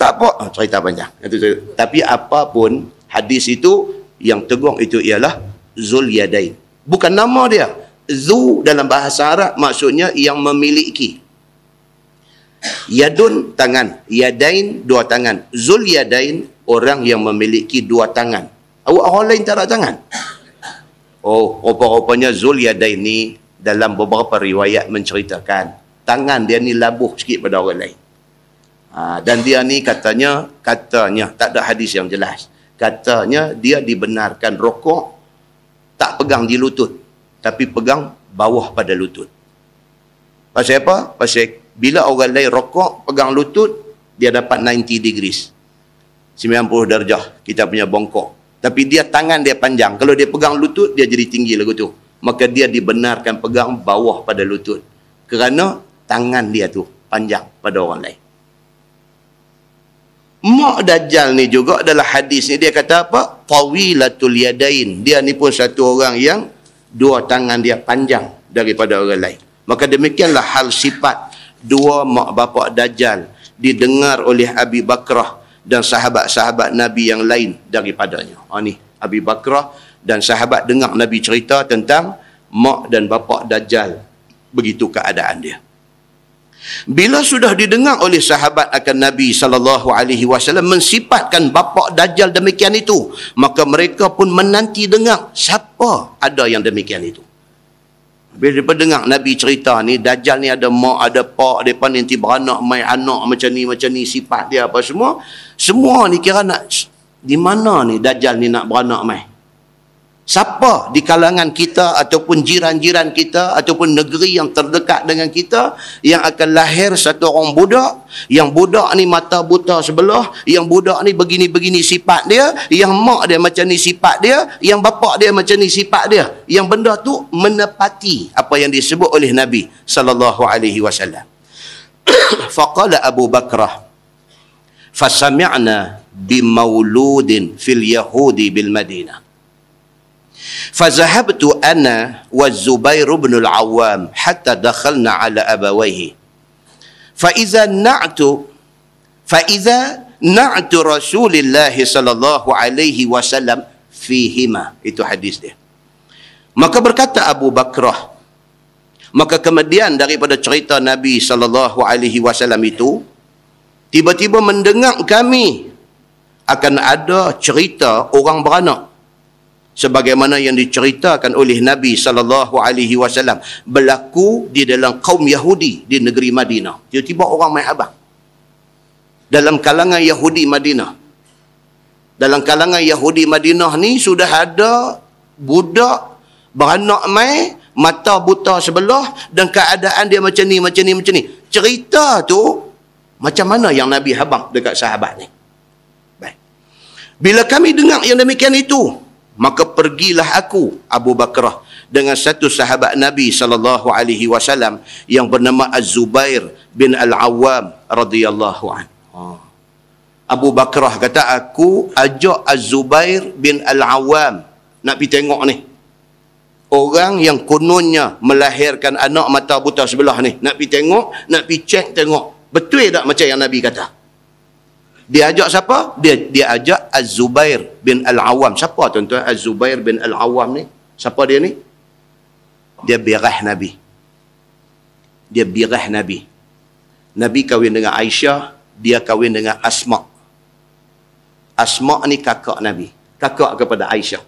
Tak apa. Cerita panjang. Tapi apapun hadis itu, yang tegung itu ialah Zulyadain. Bukan nama dia. Zu dalam bahasa Arab maksudnya yang memiliki. Yadun, tangan. Yadain, 2 tangan. Zulyadain, orang yang memiliki 2 tangan. Orang lain tak ada tangan. Oh, rupa-rupanya Zulyadain ni dalam beberapa riwayat menceritakan tangan dia ni labuh sikit pada orang lain. Dan dia ni katanya tak ada hadis yang jelas. Katanya dia dibenarkan rokok tak pegang di lutut, tapi pegang bawah pada lutut. Pasal apa? Pasal bila orang lain rokok pegang lutut, dia dapat 90 degrees. 90 darjah kita punya bongkok. Tapi dia tangan dia panjang. Kalau dia pegang lutut, dia jadi tinggi lagu tu. Maka dia dibenarkan pegang bawah pada lutut. Kerana tangan dia tu panjang pada orang lain. Mak Dajjal ni juga dalam hadis ni dia kata apa? Tawilatul yadain. Dia ni pun satu orang yang 2 tangan dia panjang daripada orang lain. Maka demikianlah hal sifat 2 mak bapak Dajjal didengar oleh Abi Bakrah dan sahabat-sahabat Nabi yang lain daripadanya. Ni Abi Bakrah dan sahabat dengar Nabi cerita tentang mak dan bapak Dajjal. Begitu keadaan dia. Bila sudah didengar oleh sahabat akan Nabi SAW mensifatkan bapak Dajjal demikian itu, maka mereka pun menanti dengar siapa ada yang demikian itu. Bila mereka dengar Nabi cerita ni, Dajjal ni ada mak, ada pak, mereka nanti beranak, main anak macam ni, sifat dia apa semua. Semua ni kira nak, di mana ni Dajjal ni nak beranak main? Siapa di kalangan kita ataupun jiran-jiran kita ataupun negeri yang terdekat dengan kita yang akan lahir satu orang budak, yang budak ni mata buta sebelah, yang budak ni begini-begini sifat dia, yang mak dia macam ni sifat dia, yang bapak dia macam ni sifat dia, yang benda tu menepati apa yang disebut oleh Nabi sallallahu alaihi wasallam. Faqala Abu Bakrah, fasami'na bimauludin fil Yahudi bil Madinah. Fazahabtu ana wa Zubair bin al-Awwam hatta dakhalna ala abawayhi. Faiza na'tu Rasulullah sallallahu alaihi wasallam fihima. Itu hadis dia. Maka berkata Abu Bakrah, maka kemudian daripada cerita Nabi sallallahu alaihi wasallam itu, tiba-tiba mendengar kami akan ada cerita orang beranak sebagaimana yang diceritakan oleh Nabi sallallahu alaihi wasallam berlaku di dalam kaum Yahudi di negeri Madinah. Tiba-tiba orang mai abang dalam kalangan Yahudi Madinah. Dalam kalangan Yahudi Madinah ni sudah ada budak beranak mai, mata buta sebelah, dan keadaan dia macam ni. Cerita tu macam mana yang Nabi habang dekat sahabat ni. Baik. Bila kami dengar yang demikian itu, maka pergilah aku, Abu Bakrah, dengan satu sahabat Nabi sallallahu alaihi wasallam yang bernama Az-Zubair bin Al-Awwam radhiyallahu anhu. Abu Bakrah kata, aku ajak Az-Zubair bin Al-Awwam nak pergi tengok ni. Orang yang kononnya melahirkan anak mata buta sebelah ni. Nak pergi tengok, nak pergi cek tengok. Betul tak macam yang Nabi kata? Dia ajak siapa? Dia ajak Az-Zubair bin Al-Awwam. Siapa tuan-tuan Az-Zubair bin Al-Awwam ni? Siapa dia ni? Dia birah Nabi. Dia birah Nabi. Nabi kahwin dengan Aisyah, dia kahwin dengan Asma. Asma ni kakak Nabi. Kakak kepada Aisyah.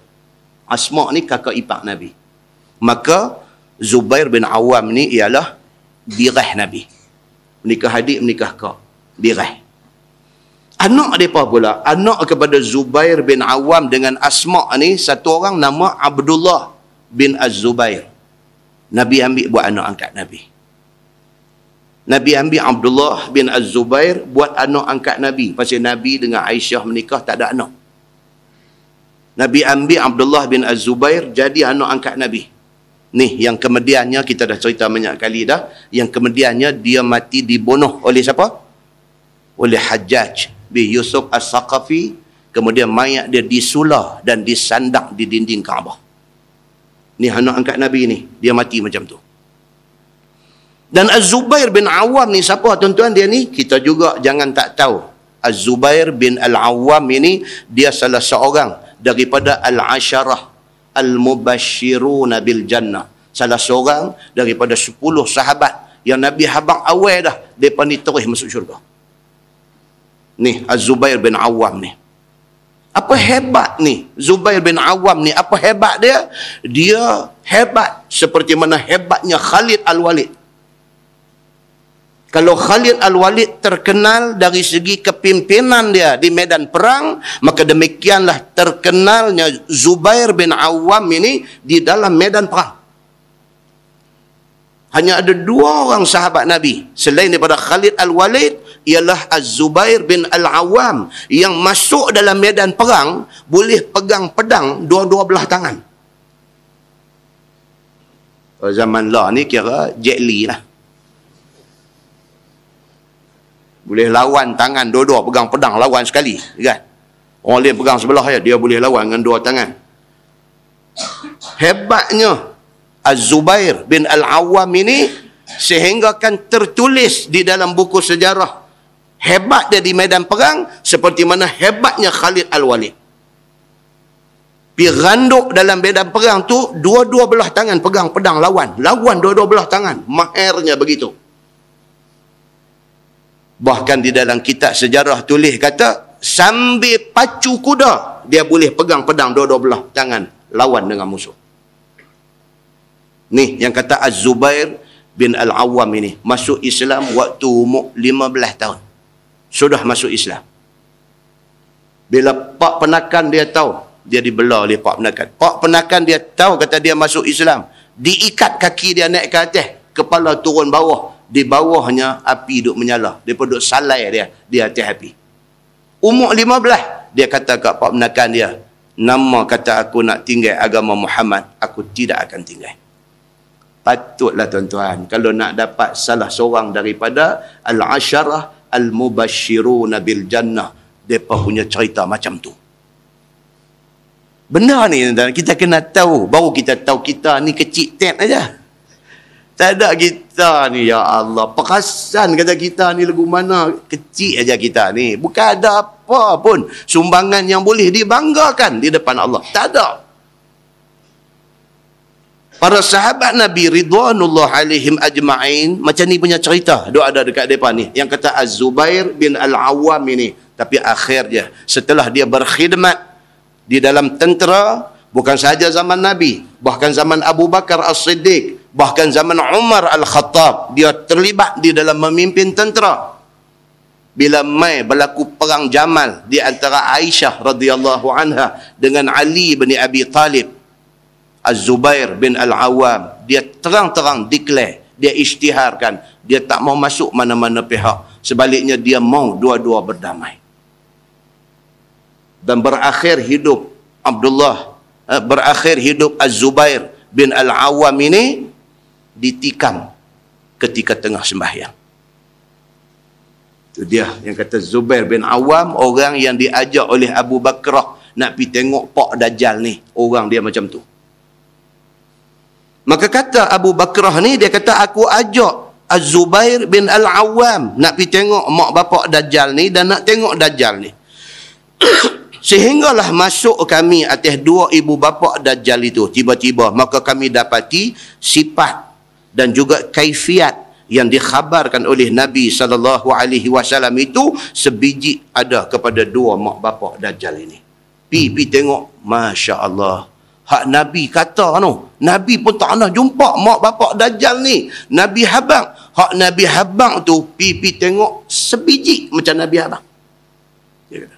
Asma ni kakak ipar Nabi. Maka Zubair bin Awam ni ialah birah Nabi. Menikah adik, menikah kak. Birah. Anak mereka pula, anak kepada Zubair bin Awam dengan Asma ni, satu orang nama Abdullah bin Az-Zubair. Nabi ambil buat anak angkat Nabi. Nabi ambil Abdullah bin Az-Zubair buat anak angkat Nabi. Pasal Nabi dengan Aisyah menikah tak ada anak. Nabi ambil Abdullah bin Az-Zubair jadi anak angkat Nabi. Ni yang kemudiannya kita dah cerita banyak kali dah. Yang kemudiannya dia mati dibunuh oleh siapa? Oleh Hajjaj bin Yusuf As-Saqafi. Kemudian mayat dia disulah dan disandak di dinding Kaabah. Ni anak angkat Nabi ni. Dia mati macam tu. Dan Az-Zubair bin Awam ni siapa tuan-tuan dia ni? Kita juga jangan tak tahu. Az-Zubair bin Al-Awam ini dia salah seorang daripada Al-Asharah Al-Mubashiruna bil Jannah. Salah seorang daripada 10 sahabat yang Nabi habang awal dah mereka ni terus masuk syurga. Ni Az-Zubair bin Awam ni. Apa hebat ni Zubair bin Awam ni? Apa hebat dia? Dia hebat seperti mana hebatnya Khalid Al-Walid. Kalau Khalid Al-Walid terkenal dari segi kepimpinan dia di medan perang, maka demikianlah terkenalnya Zubair bin Awam ini di dalam medan perang. Hanya ada 2 orang sahabat Nabi selain daripada Khalid Al-Walid, ialah Az-Zubair bin Al-Awam yang masuk dalam medan perang boleh pegang pedang dua-dua belah tangan. Zaman lah ni kira Jet Li lah. Boleh lawan tangan dua-dua, pegang pedang lawan sekali, kan? Orang lain pegang sebelah ya, dia boleh lawan dengan 2 tangan. Hebatnya Az-Zubair bin Al-Awam ini sehingga kan tertulis di dalam buku sejarah hebat dia di medan perang seperti mana hebatnya Khalid Al-Walid. Piranduk dalam medan perang tu dua-dua belah tangan pegang pedang lawan dua-dua belah tangan, mahernya begitu. Bahkan di dalam kitab sejarah tulis kata sambil pacu kuda dia boleh pegang pedang dua-dua belah tangan lawan dengan musuh. Ni yang kata Az-Zubair bin Al-Awam ini masuk Islam waktu umur 15 tahun. Sudah masuk Islam. Bila pak penakan dia tahu, dia dibela oleh pak penakan. Pak penakan dia tahu kata dia masuk Islam. Diikat kaki dia naik ke atas, kepala turun bawah. Di bawahnya api duk menyala. Dia pun duk salai dia di atas api. Umur 15, dia kata kat pak penakan dia, nama kata aku nak tinggal agama Muhammad, aku tidak akan tinggal. Patutlah tuan-tuan, kalau nak dapat salah seorang daripada al-asharah al-mubashshiruna bil jannah, mereka punya cerita macam tu. Benar ni tuan-tuan, kita kena tahu, baru kita tahu kita ni kecil tet aja. Tak ada kita ni, ya Allah, perasan kata kita ni lagu mana, kecil aja kita ni. Bukan ada apa pun sumbangan yang boleh dibanggakan di depan Allah. Tak ada. Para sahabat Nabi ridwanullah alaihim ajma'in macam ni punya cerita. Dia ada dekat depan ni. Yang kata Az-Zubair bin Al-Awwam ini. Tapi akhirnya setelah dia berkhidmat di dalam tentera, bukan sahaja zaman Nabi, bahkan zaman Abu Bakar As-Siddiq, bahkan zaman Umar Al-Khattab, dia terlibat di dalam memimpin tentera. Bila mai berlaku perang Jamal di antara Aisyah radhiyallahu anha dengan Ali bin Abi Talib, Az-Zubair bin Al-Awwam, dia terang-terang declare, dia isytiharkan, dia tak mau masuk mana-mana pihak. Sebaliknya dia mau dua-dua berdamai. Dan berakhir hidup Az-Zubair bin Al-Awwam ini ditikam ketika tengah sembahyang. Itu dia yang kata Zubair bin Awwam, orang yang diajak oleh Abu Bakrah nak pergi tengok Pak Dajjal ni. Orang dia macam tu. Maka kata Abu Bakrah ni, dia kata aku ajak Az-Zubair bin Al-Awwam nak pergi tengok mak bapak Dajjal ni dan nak tengok Dajjal ni. Sehinggalah masuk kami atas dua ibu bapa Dajjal itu. Tiba-tiba maka kami dapati sifat dan juga kaifiat yang dikhabarkan oleh Nabi SAW itu sebiji ada kepada dua mak bapak Dajjal ini. Pi tengok, Masya Allah. Hak Nabi kata no, Nabi pun tak pernah jumpa mak bapak Dajjal ni. Nabi habang. Hak Nabi habang tu, pi tengok sebiji macam Nabi habang. Dia kata.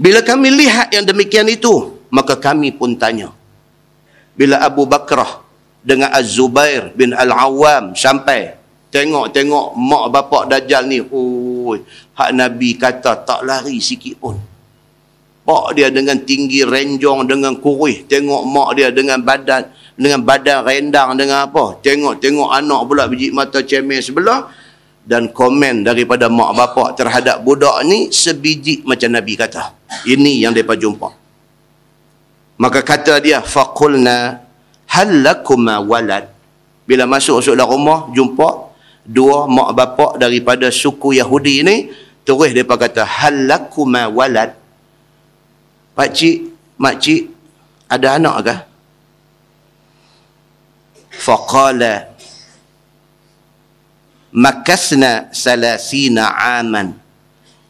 Bila kami lihat yang demikian itu, maka kami pun tanya. Bila Abu Bakrah dengan Az-Zubair bin Al-Awwam sampai tengok mak bapak Dajjal ni, hak Nabi kata tak lari sikit pun. Pak dia dengan tinggi renjong, dengan kurih. Tengok mak dia dengan badan rendang, dengan apa. Tengok anak pula biji mata cemeh sebelah. Dan komen daripada mak bapak terhadap budak ni sebiji macam Nabi kata. Ini yang mereka jumpa. Maka kata dia, faqulna hal lakuma walad. Bila masuk dalam rumah, jumpa dua mak bapak daripada suku Yahudi ni, terus mereka kata, hal lakuma walad. Pakcik, makcik, ada anak ke? Faqala makasna 30 aman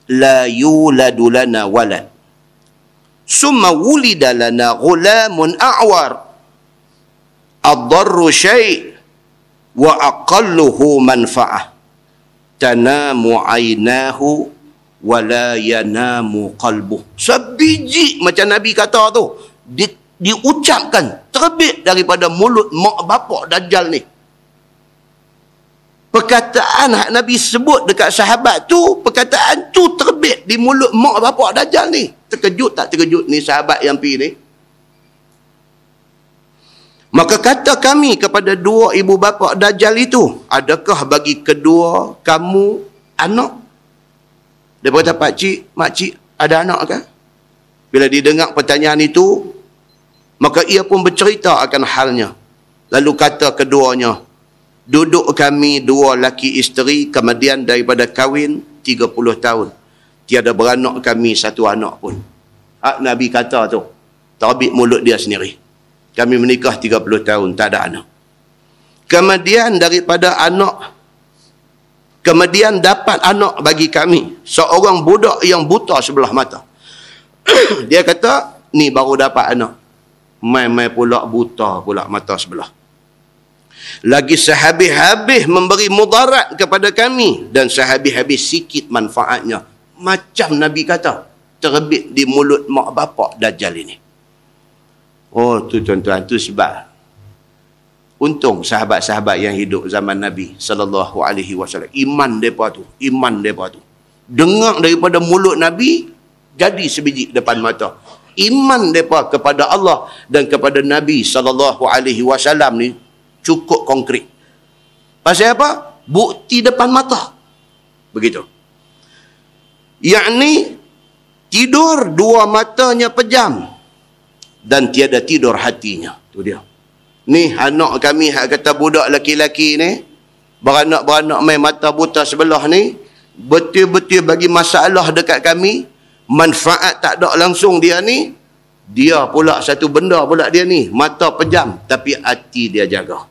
la yuladu lana walad summa wulida lana ghulamun a'war adarru syai' wa aqalluhu manfa'ah tanamu aynahu wa la yanamu qalbuh. Sebiji macam Nabi kata tu diucapkan terbit daripada mulut mak bapak Dajjal ni. Perkataan hak Nabi sebut dekat sahabat tu, perkataan tu terbit di mulut mak bapak Dajjal ni. Terkejut tak terkejut ni sahabat yang pergi ni? Maka kata kami kepada dua ibu bapa Dajjal itu, adakah bagi kedua kamu anak? Dia berkata, pakcik, makcik, ada anak ke? Bila didengar pertanyaan itu, maka ia pun bercerita akan halnya. Lalu kata keduanya, duduk kami dua laki isteri, kemudian daripada kahwin 30 tahun. Tiada beranak kami satu anak pun. Hak Nabi kata tu, terbit mulut dia sendiri. Kami menikah 30 tahun, tak ada anak. Kemudian daripada anak, kemudian dapat anak bagi kami, seorang budak yang buta sebelah mata. Dia kata, ni baru dapat anak. Mai-mai pula buta pula mata sebelah. Lagi sehabis-habis memberi mudarat kepada kami dan sehabis-habis sikit manfaatnya. Macam Nabi kata, terbit di mulut mak bapak Dajjal ini. Oh tu tuan-tuan, tu sebab untung sahabat-sahabat yang hidup zaman Nabi SAW, iman mereka tu dengar daripada mulut Nabi jadi sebiji depan mata. Iman mereka kepada Allah dan kepada Nabi SAW ni cukup konkret. Pasal apa? Bukti depan mata. Begitu. Yakni tidur dua matanya pejam dan tiada tidur hatinya. Tu dia. Ni anak kami hak kata budak laki-laki ni, beranak-beranak main mata buta sebelah ni, betul-betul bagi masalah dekat kami, manfaat tak ada langsung dia ni. Dia pula satu benda pula dia ni, mata pejam tapi hati dia jaga.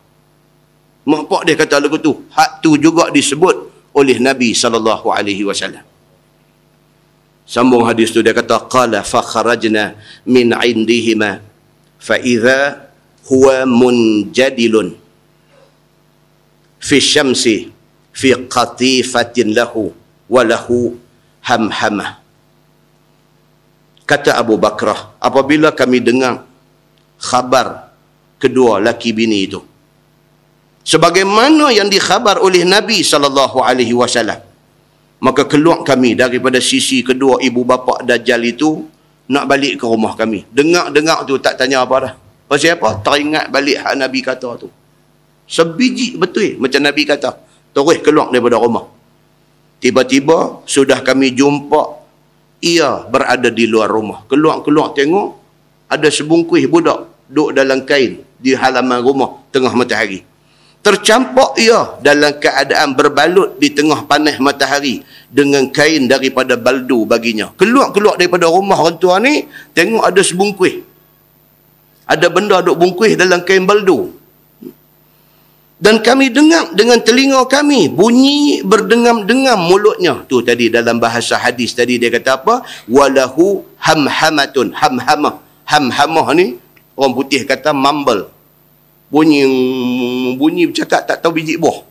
Mak pak dia kata lagu tu, hak tu juga disebut oleh Nabi SAW. Sambung hadis tu dia kata, qala fa kharajna min indihima fa idza huwa munjadilun fi syamsi fi qatifatin lahu wa lahu hamhamah. Kata Abu Bakrah, apabila kami dengar khabar kedua laki bini itu, sebagaimana yang dikhabar oleh Nabi SAW, maka keluar kami daripada sisi kedua ibu bapa Dajjal itu, nak balik ke rumah kami. Dengar-dengar tu tak tanya apa dah. Pasal apa? Teringat balik hak Nabi kata tu. Sebiji betul macam Nabi kata. Terus keluar daripada rumah. Tiba-tiba sudah kami jumpa ia berada di luar rumah. Keluar-keluar tengok ada sebungkus budak duduk dalam kain di halaman rumah tengah matahari. Tercampak ia dalam keadaan berbalut di tengah panas matahari dengan kain daripada baldu baginya. Keluar-keluar daripada rumah orang tua ni, tengok ada sebungkus. Ada benda duk bungkus dalam kain baldu. Dan kami dengar dengan telinga kami bunyi berdengam-dengam mulutnya. Tu tadi dalam bahasa hadis tadi dia kata apa? Walahu hamhamatun. Hamhamah. Hamhamah ni orang putih kata mumble. Bunyi bercakap tak tahu biji buah.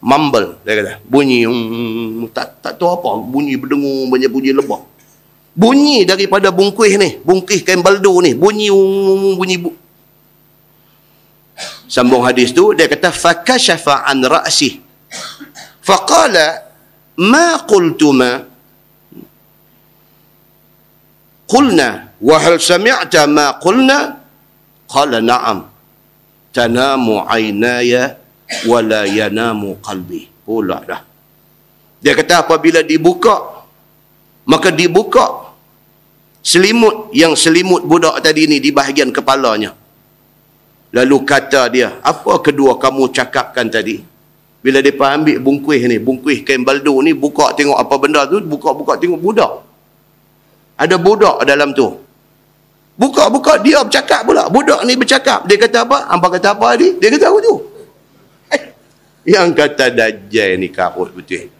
Mumble dia kata. Bunyi tak tahu apa. Bunyi berdengung, banyak bunyi lebah. Bunyi daripada bungkus ni, bungkus kain baldu ni, bunyi. Sambung hadis tu dia kata fakashafa an ra'si faqala ma qultuma qulna wa hal sami'ta ma qulna qala na'am tanamu aynaya wa la yanamu qalbi. Pula dah dia kata apabila dibuka, maka dibuka selimut yang selimut budak tadi ni di bahagian kepalanya. Lalu kata dia, apa kedua kamu cakapkan tadi? Bila mereka ambil bungkus ni, bungkus kain baldu ni, buka tengok apa benda tu, buka tengok budak. Ada budak dalam tu. Buka, dia bercakap pula. Budak ni bercakap. Dia kata apa? Hampa kata apa tadi? Dia kata apa tu? Yang kata Dajjal ni karut betul.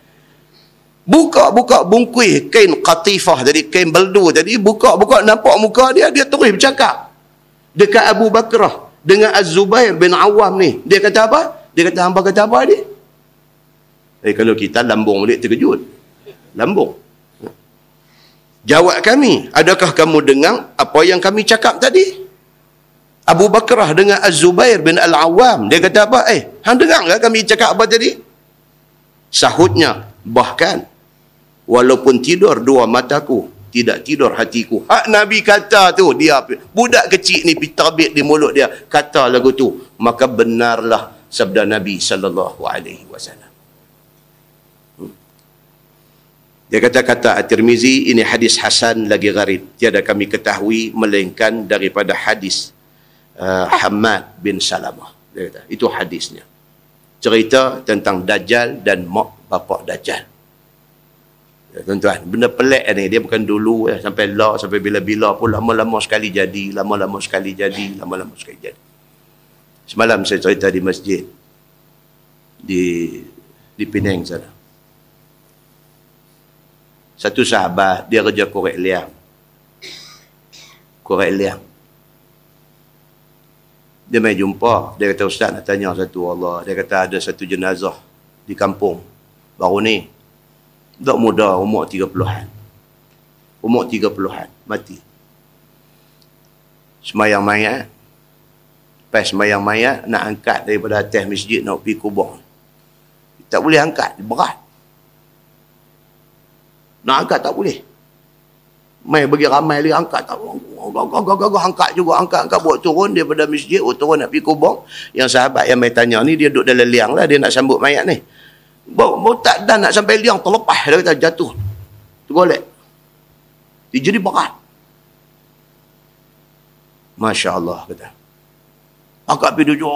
Buka bungkus kain qatifah tadi, kain baldu tadi, buka nampak muka dia terus bercakap. Dekat Abu Bakrah dengan Az-Zubair bin Awam ni. Dia kata apa? Dia kata, hampa kata apa dia? Kalau kita lambung balik terkejut. Lambung. Jawab kami, adakah kamu dengar apa yang kami cakap tadi? Abu Bakrah dengan Az-Zubair bin Al-Awam. Dia kata apa? Hang dengar ke kami cakap apa tadi? Sahutnya, bahkan walaupun tidur dua mataku, tidak tidur hatiku. Hak Nabi kata tu, dia budak kecil ni pitabit di mulut dia kata lagu tu, maka benarlah sabda Nabi SAW. Dia kata At-Tirmizi, ini hadis hasan lagi gharib, tiada kami ketahui melainkan daripada hadis Hammad bin Salamah. Dia kata itu hadisnya, cerita tentang Dajjal dan mak bapak Dajjal. Tuan-tuan, benda pelik ni, dia bukan dulu sampai bila-bila pun, lama-lama sekali jadi. Semalam saya cerita di masjid di Penang sana. Satu sahabat, dia kerja korek liang. Dia main jumpa, dia kata, Ustaz nak tanya satu Allah. Dia kata ada satu jenazah di kampung baru ni. Budak muda, umur 30-an. Mati. Semayang mayat. Lepas semayang mayat, nak angkat daripada atas masjid, nak pergi kubur. Tak boleh angkat, berat. Nak angkat tak boleh. Mai bagi ramai lagi angkat tak. Angkat juga, angkat buat turun daripada masjid, turun nak pergi kubur. Yang sahabat yang mai tanya ni, dia duduk dalam liang lah, dia nak sambut mayat ni. Baru tak dan nak sampai liang, terlepas, dia kata jatuh. Tergolek. Dia jadi berat. Masya Allah, kata. Angkat pergi dia,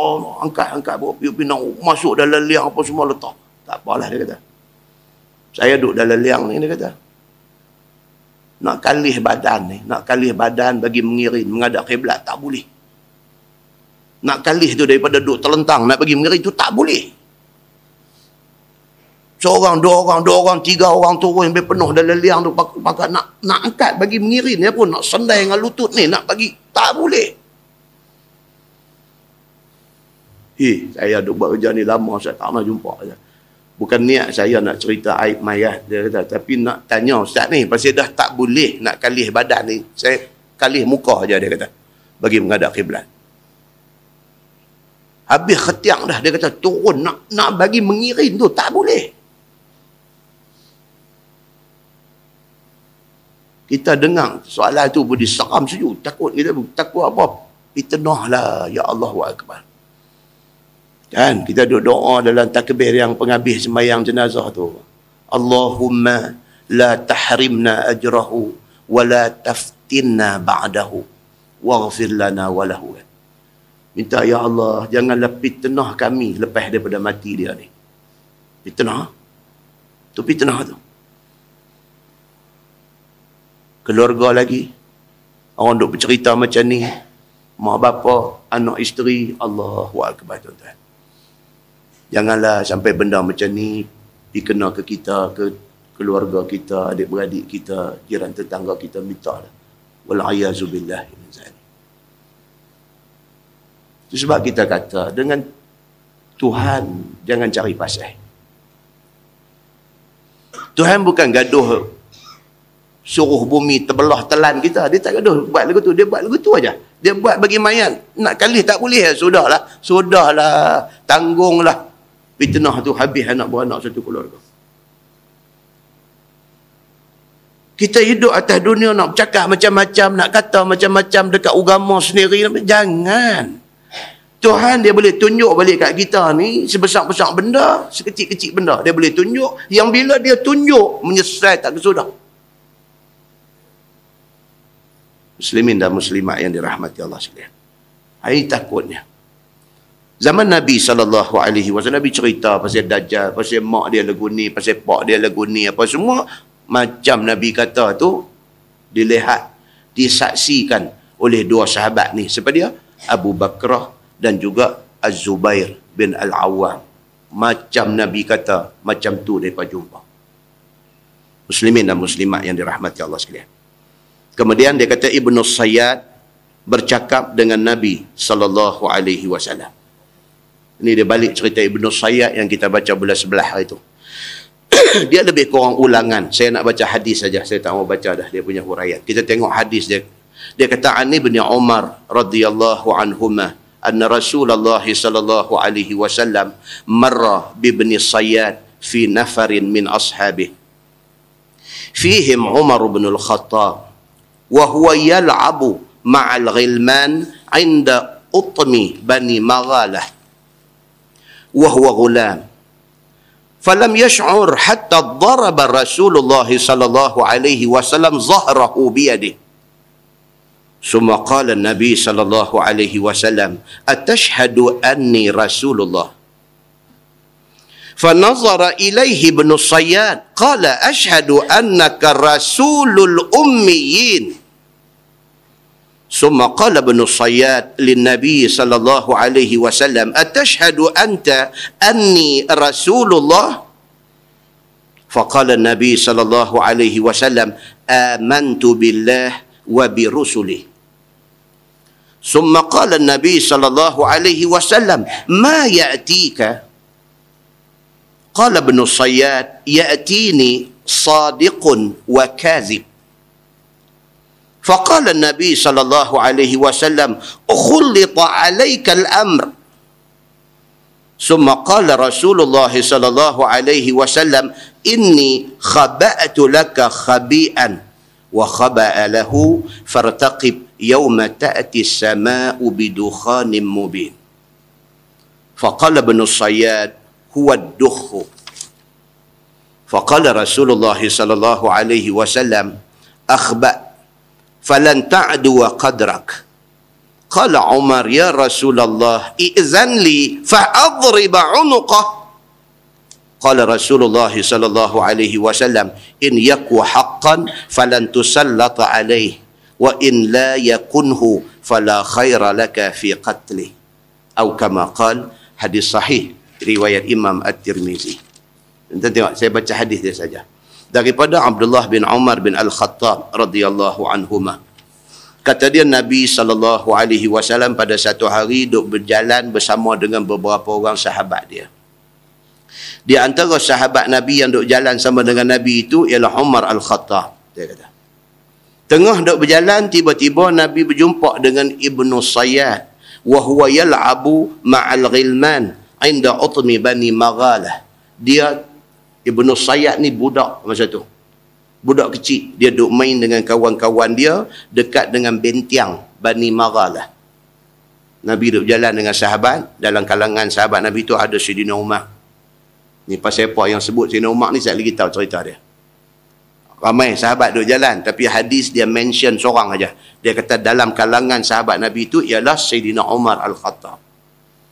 angkat, bawa pergi nak masuk dalam liang apa semua letak. Tak apalah, dia kata. Saya duduk dalam liang ni, dia kata. Nak kalih badan ni, nak kalih badan bagi mengiring, menghadap kiblat, tak boleh. Nak kalih tu daripada duduk terlentang, nak bagi mengiring tu tak boleh. Seorang, dua orang, tiga orang turun sampai penuh dalam liang tu, pakai nak angkat bagi mengiring dia pun, nak sendai dengan lutut ni, nak bagi, tak boleh. Saya duduk buat kerja ni lama, saya tak pernah jumpa. Bukan niat saya nak cerita aib mayat, dia kata, tapi nak tanya Ustaz ni, pasal dah tak boleh nak kalih badan ni, saya kalih muka aja, dia kata, bagi menghadap kiblat. Habis khetiak dah, dia kata turun nak bagi mengiring tu, tak boleh. Kita dengar soalan tu boleh seram sejuk, takut apa? Fitnah lah, ya Allahu Akbar. Kan kita duduk doa dalam takbir yang penghabis sembahyang jenazah tu. Allahumma la tahrimna ajrahu wa la taftinna ba'dahu waghfir lana wa lahu. Minta ya Allah, janganlah fitnah kami lepas daripada mati dia ni. Fitnah. Tu fitnah tu. Keluarga lagi. Orang duk bercerita macam ni. Mak bapa, anak isteri, Allahu Akbar, tuan-tuan. Janganlah sampai benda macam ni dikena ke kita, ke keluarga kita, adik-beradik kita, jiran tetangga kita, minta lah. Wal'ayazubillah. Itu sebab kita kata, dengan Tuhan, jangan cari pasal. Tuhan bukan gaduh suruh bumi terbelah telan kita. Dia tak gaduh buat lagu tu. Dia buat lagu tu aja. Dia buat bagi mayat. Nak kalih tak boleh. Sudahlah. Tanggunglah. Fitnah tu habis anak beranak satu keluarga. Kita hidup atas dunia nak bercakap macam-macam, nak kata macam-macam dekat agama sendiri. Jangan. Tuhan dia boleh tunjuk balik kat kita ni sebesar-besar benda, sekecil-kecil benda. Dia boleh tunjuk. Yang bila dia tunjuk, menyesal tak kesudah. Muslimin dan muslimat yang dirahmati Allah sekalian. Ini takutnya. Zaman Nabi SAW, Nabi cerita pasal Dajjal, pasal mak dia lagu ni, pasal pak dia lagu ni, apa semua. Macam Nabi kata tu, dilihat, disaksikan oleh dua sahabat ni. Siapa dia? Abu Bakrah dan juga Az-Zubair bin Al-Awwam. Macam Nabi kata, macam tu mereka jumpa. Muslimin dan muslimat yang dirahmati Allah sekalian. Kemudian dia kata Ibnu Sayyad bercakap dengan Nabi SAW. Ini dia balik cerita Ibnu Sayyad yang kita baca bulan sebelah hari itu. Dia lebih kurang ulangan. Saya nak baca hadis saja. Saya tak mau baca dah dia punya huraian. Kita tengok hadis dia. Dia kata Ani bin Umar radhiyallahu anhuma anna Rasulullah sallallahu alaihi wasallam marra bi Ibni Sayyad fi nafarin min ashabihi. Fihim Umar bin al-Khattab wa huwa yal'abu ma'al ghilman 'inda utmi bani Maghalah. وهو غلام فلم يشعر حتى ضرب رسول الله صلى الله عليه وسلم ظهره بيده ثم قال النبي صلى الله عليه وسلم أتشهد أني رسول الله فنظر إليه ابن الصياد قال أشهد أنك رسول الأميين ثم قال ابن الصياد للنبي صلى الله عليه وسلم أتشهد أنت أني رسول الله فقال النبي صلى الله عليه وسلم آمنت بالله وبرسله ثم قال النبي صلى الله عليه وسلم ما يأتيك قال ابن الصياد يأتيني صادق وكاذب فقال النبي صلى الله عليه وسلم أخلط عليك الأمر ثم قال رسول الله صلى الله عليه وسلم إني خبأت لك خبيئا wa khaba'a lahu fartaqib yawma ta'ti as-sama'u bidukhanin mubin. Faqala ibn Sayyad huwa ad-dukhu. Faqala Rasulullah sallallahu alaihi wasallam akhba falan ta'du qadrak. Qala Umar ya Rasulullah i'zan li fa'adrib 'unuqah. Qala Rasulullah sallallahu alaihi wasallam in yakwa haqqan falan tusallata alaihi wa in la yakunhu fala khaira laka fi qatli. Atau kama qala, hadis sahih riwayat Imam At-Tirmizi. Kita tengok, saya baca hadis dia saja. Daripada Abdullah bin Umar bin Al-Khattab radhiyallahu anhuma. Kata dia, Nabi SAW pada satu hari duduk berjalan bersama dengan beberapa orang sahabat dia. Di antara sahabat Nabi yang duduk jalan sama dengan Nabi itu ialah Umar Al-Khattab. Dia kata. Tengah duduk berjalan, tiba-tiba Nabi berjumpa dengan Ibnu Sayyad. Wahuwa yal'abu ma'al ghilman inda utmi bani Maghalah. Dia, Ibnu Sayyad ni budak masa tu. Budak kecil. Dia duduk main dengan kawan-kawan dia dekat dengan bentiang Bani Maghalah. Nabi duduk jalan dengan sahabat. Dalam kalangan sahabat Nabi tu ada Sayyidina Umar. Ni pasal apa yang sebut Sayyidina Umar ni, saya lagi tahu cerita dia. Ramai sahabat duduk jalan, tapi hadis dia mention seorang aja. Dia kata dalam kalangan sahabat Nabi itu ialah Sayyidina Umar Al-Khattab.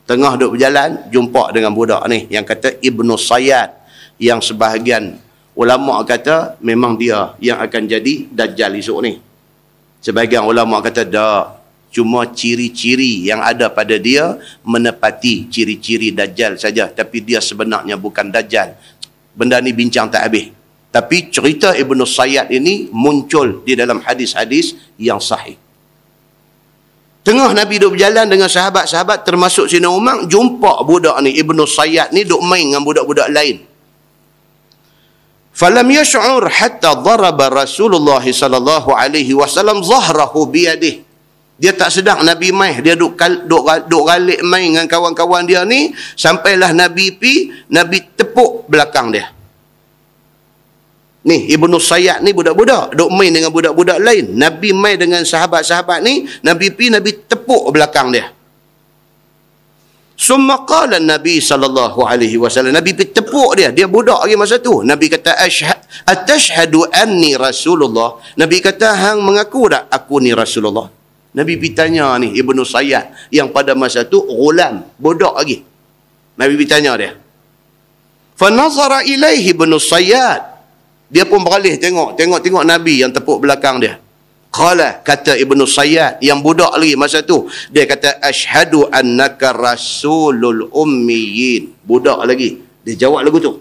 Tengah duduk berjalan, jumpa dengan budak ni yang kata Ibnu Sayyad, yang sebahagian ulama kata memang dia yang akan jadi Dajjal esok ni. Sebahagian ulama kata dah, cuma ciri-ciri yang ada pada dia menepati ciri-ciri Dajjal saja, tapi dia sebenarnya bukan Dajjal. Benda ni bincang tak habis. Tapi cerita Ibnu Sayyad ini muncul di dalam hadis-hadis yang sahih. Tengah Nabi duduk berjalan dengan sahabat-sahabat termasuk Sayyidina Umar, jumpa budak ni, Ibnu Sayyad ni duduk main dengan budak-budak lain. Falam yash'ur hatta daraba Rasulullah sallallahu alaihi wasallam zahrahu biyadihi. Dia tak sedar Nabi main, dia duk galik main dengan kawan-kawan dia ni, sampailah Nabi Nabi tepuk belakang dia. Ni Ibnu Sayyad ni budak-budak duk main dengan budak-budak lain. Nabi main dengan sahabat-sahabat ni, Nabi tepuk belakang dia. Summa qala Nabi sallallahu alaihi wasallam, Nabi tepuk dia budak lagi masa tu. Nabi kata atashhadu anni Rasulullah. Nabi kata hang mengaku tak aku ni Rasulullah? Nabi tanya ni Ibnu Sayyad yang pada masa tu ghulam, budak lagi. Nabi tanya dia. Fa nazara ilaihi Ibnu Sayyad. Dia pun beralih tengok Nabi yang tepuk belakang dia. Qala, kata Ibnu Sayyad yang budak lagi masa tu, dia kata asyhadu annaka rasulul ummiyin. Budak lagi, dia jawab lagu tu.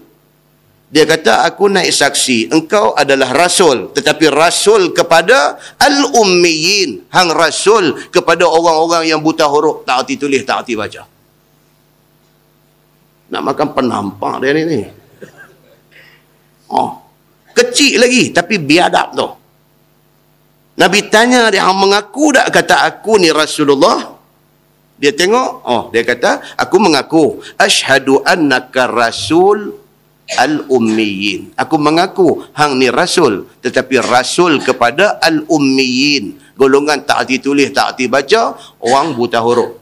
Dia kata aku naik saksi engkau adalah rasul, tetapi rasul kepada al-ummiyin, hang rasul kepada orang-orang yang buta huruf, tak erti tulis, tak erti baca. Nak makan penampak dia ni. Kecil lagi tapi biadab tu. Nabi tanya dia, hang mengaku tak kata aku ni Rasulullah? Dia tengok, dia kata aku mengaku asyhadu annaka rasul al-ummiyin. Aku mengaku hang ni rasul, tetapi rasul kepada al-ummiyin, golongan tak erti tulis, tak erti baca, orang buta huruf.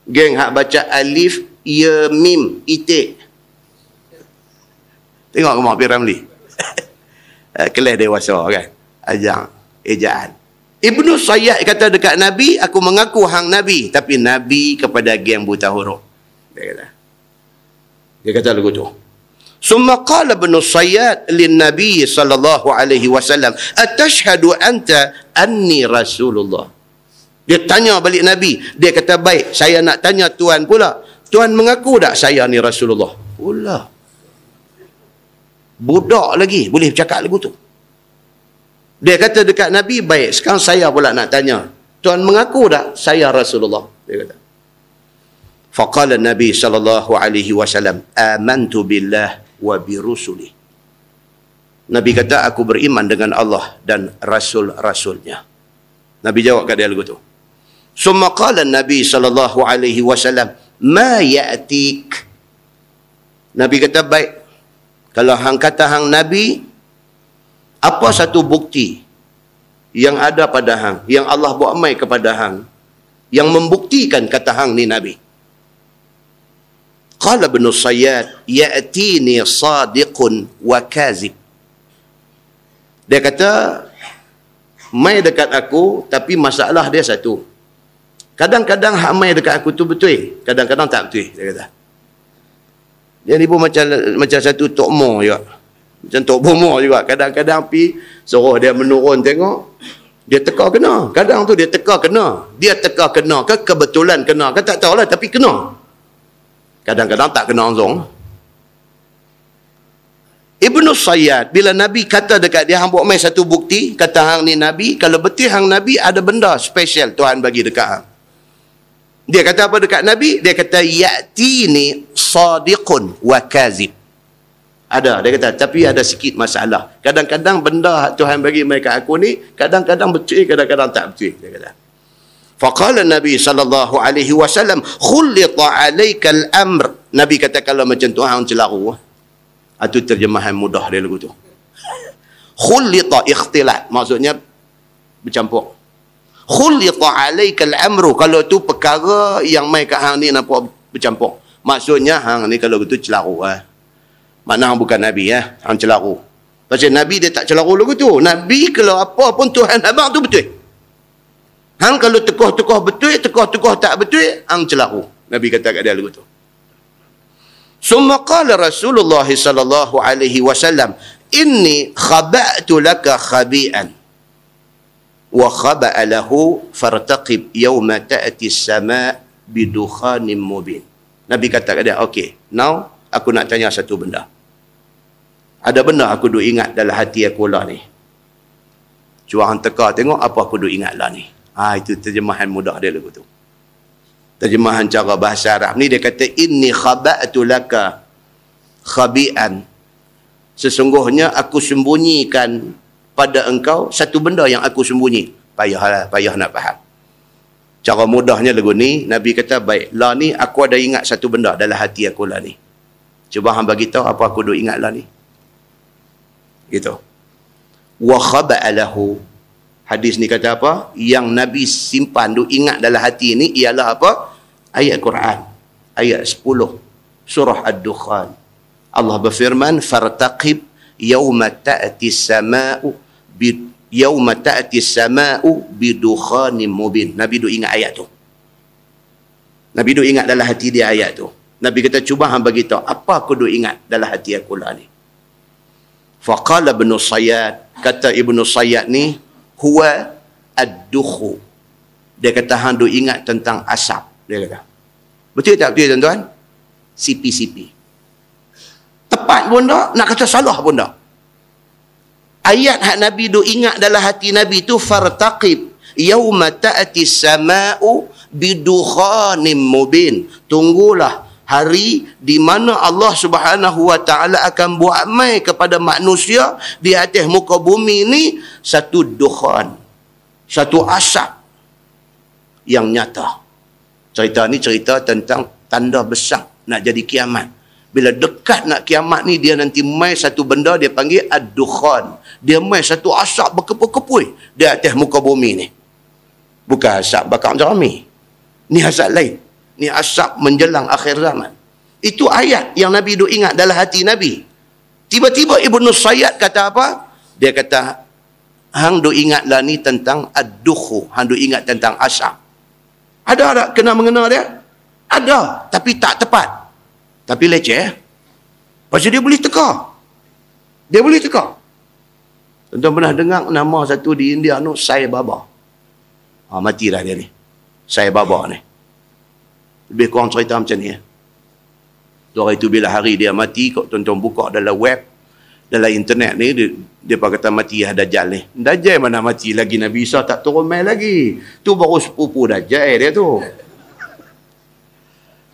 Geng hak baca alif, ya, mim, itik. Tengok ke Mak Piramli. Kelas dewasa kan, ajang ejaan. Ibnu Sayyad kata dekat Nabi, aku mengaku hang Nabi, tapi Nabi kepada geng buta huruf. Dia kata lagu tu. Summa qala Ibnu Sayyad lin Nabi sallallahu alaihi wasallam atashhadu anta anni Rasulullah. Dia tanya balik Nabi. Dia kata baik, saya nak tanya tuan pula, tuan mengaku tak saya ni Rasulullah? Pula budak lagi boleh bercakap lagu tu. Dia kata dekat Nabi, baik, sekarang saya pula nak tanya, tuan mengaku tak saya Rasulullah? Dia kata. Faqala Nabi sallallahu alaihi wasallam amantu billah wa bi rusuli. Nabi kata aku beriman dengan Allah dan rasul-rasulnya. Nabi jawab kat dia lagu tu. Summa qala Nabi sallallahu alaihi wasallam ma ya'tik. Nabi kata baik, kalau hang kata hang Nabi, Apa satu bukti yang ada pada hang, yang Allah buat mai kepada hang, yang membuktikan kata hang ni Nabi? Qala Ibn Sayyad, ya'tini sadiqun wa kazib. Dia kata, mai dekat aku, tapi masalah dia satu. Kadang-kadang hak mai dekat aku tu betul, kadang-kadang tak betul, dia kata. Dia ni pun macam satu Tok Mo juga. Macam Tok Bomo juga. Kadang-kadang pi suruh dia menurun tengok, dia teka kena. Kadang tu dia teka kena. Dia teka kena ke kebetulan kena ke tak tahulah, tapi kena. Kadang-kadang tak kena langsung. Ibnu Sayyad, bila Nabi kata dekat dia, hang buat mai satu bukti, kata hang ni Nabi, kalau betul hang Nabi, ada benda spesial Tuhan bagi dekat hang. Dia kata apa dekat Nabi? Dia kata, ya'tini sadiqun wa kazib. Ada, dia kata, tapi ada sikit masalah. Kadang-kadang benda Tuhan bagi mereka aku ni, kadang-kadang betul, kadang-kadang tak betul, dia kata. Faqala Nabi sallallahu alaihi wasallam, khullita alaika al-amr. Nabi kata, kalau macam tu hang celaru. Itu terjemahan mudah dia lagu tu. Khullita, ikhtilat, maksudnya bercampur. Khullita alaika al-amru, kalau tu perkara yang mai kat hang ni nampak bercampur. Maksudnya hang ni kalau betul celaru Makna hang bukan Nabi hang celaru. Pasal Nabi dia tak celaru lagu tu. Nabi kalau apa pun Tuhan abang tu betul. Hang kalau tekoh-tekoh betul, tekoh-tekoh tak betul, hang celaru. Nabi kata kat dia lagu tu. Summa qala Rasulullah sallallahu alaihi wasallam, inni khaba'tu laka khabi'an wa khaba'a lahu fartaqib yawma ta'ti as-sama' bidukhanin mubin. Nabi kata kat dia, okey, now aku nak tanya satu benda. Ada benda aku duk ingat dalam hati aku lah ni. Cuba hang teka tengok apa aku duk ingat lah ni. Itu terjemahan mudah dia lagu tu. Terjemahan cara bahasa Arab ni, dia kata, inni khaba'tu laka khabi'an. Sesungguhnya aku sembunyikan pada engkau satu benda yang aku sembunyi. Payah nak faham. Cara mudahnya lagu ni, Nabi kata, baik, lah ni aku ada ingat satu benda dalam hati aku lah ni. Cuba hang bagi tahu apa aku duk ingat lah ni. Gitu. Wa khaba'a lahu. Hadis ni kata apa? Yang Nabi simpan duk ingat dalam hati ni ialah apa? Ayat Quran. Ayat 10. Surah Ad-Dukhan. Allah berfirman, fartaqib yawma ta'ti as-sama'u yawma ta'ti as-sama'u bidukhanin mubin. Nabi duk ingat ayat tu. Nabi duk ingat dalam hati dia ayat tu. Nabi kata, cuba hang bagi tahu apa aku duk ingat dalam hati aku lah ni. Faqala Ibn Sayyad, kata Ibn Sayyad ni, huwa ad-dukhu. Dia kata hang duk ingat tentang asap. Dia kata. Betul tak betul tuan-tuan? CP-CP. Tepat pun tak, nak kata salah pun tak. Ayat hak Nabi duk ingat dalam hati Nabi tu, fartaqib yawma ta'ti as-sama'u bidukhanin mubin. Tunggulah hari di mana Allah Subhanahu wa taala akan buat mai kepada manusia di atas muka bumi ni satu dukhan, satu asap yang nyata. Cerita ni cerita tentang tanda besar nak jadi kiamat. Bila dekat nak kiamat ni, dia nanti mai satu benda dia panggil ad-dukhan. Dia mai satu asap berkepui-kepui di atas muka bumi ni. Bukan asap bakar jerami. Ni asap lain. Ni asap menjelang akhir zaman. Itu ayat yang Nabi duk ingat dalam hati Nabi. Tiba-tiba Ibnu Sayyad kata apa? Dia kata, hang duk ingatlah ni tentang ad-dukhu. Hang duk ingat tentang asap. Ada tak kena mengena dia? Ada, tapi tak tepat. Tapi leceh. Pasal dia boleh teka. Dia boleh teka. Tuan-tuan pernah dengar nama satu di India tu, Sai Baba. Matilah dia ni. Sai Baba ni. Lebih kurang cerita macam ni. Orang itu bila hari dia mati, kau tuan-tuan buka dalam web, dalam internet ni, dia kata mati Dajjal ni. Dajjal mana mati lagi, Nabi Isa tak turun mai lagi. Tu baru sepupu Dajjal dia tu.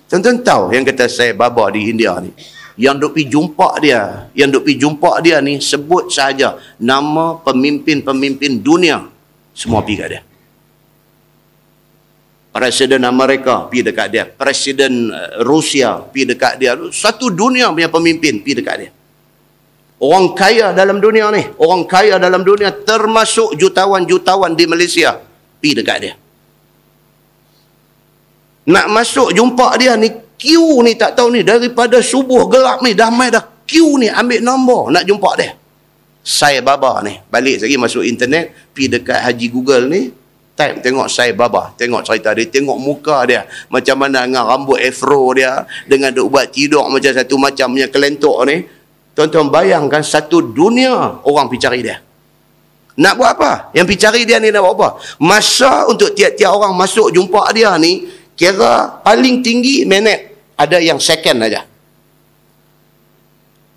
Tuan-tuan tahu yang kata saya baba di India ni, yang duk pergi jumpa dia ni, sebut sahaja nama pemimpin-pemimpin dunia, semua pergi kat dia. Presiden Amerika pergi dekat dia, Presiden Rusia pergi dekat dia, satu dunia punya pemimpin pergi dekat dia. Orang kaya dalam dunia ni, orang kaya dalam dunia termasuk jutawan-jutawan di Malaysia, pergi dekat dia. Nak masuk jumpa dia ni, queue ni tak tahu ni, daripada subuh gelap ni, dah mai dah queue ni ambil nombor nak jumpa dia. Sai Baba ni, balik lagi masuk internet, pergi dekat Haji Google ni, type tengok Sai Baba, tengok cerita dia, tengok muka dia, macam mana dengan rambut afro dia, dengan duk buat tidur macam satu macam punya kelentok ni. Tuan-tuan bayangkan satu dunia orang pergi cari dia. Nak buat apa? Yang pergi cari dia ni nak buat apa? Masa untuk tiap-tiap orang masuk jumpa dia ni, kira paling tinggi minit, ada yang second aja.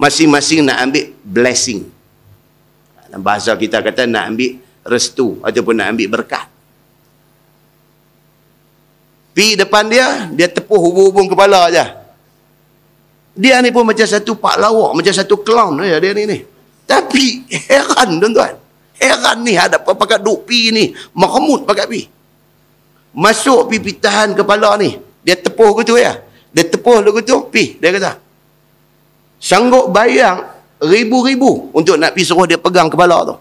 Masing-masing nak ambil blessing. Dalam bahasa kita kata nak ambil restu ataupun nak ambil berkat. Pergi depan dia, dia tepuh hubung-hubung kepala aja. Dia ni pun macam satu pak lawak, macam satu clown aja dia ni. Tapi heran tuan-tuan. Heran ni ada apa pakai duk pi ni, meremut pakai pi. Masuk pi tahan kepala ni. Dia tepuh gitu ya. Dia tepuh lu gitu, pi dia kata. Sanggup bayang ribu-ribu untuk nak pi suruh dia pegang kepala tu.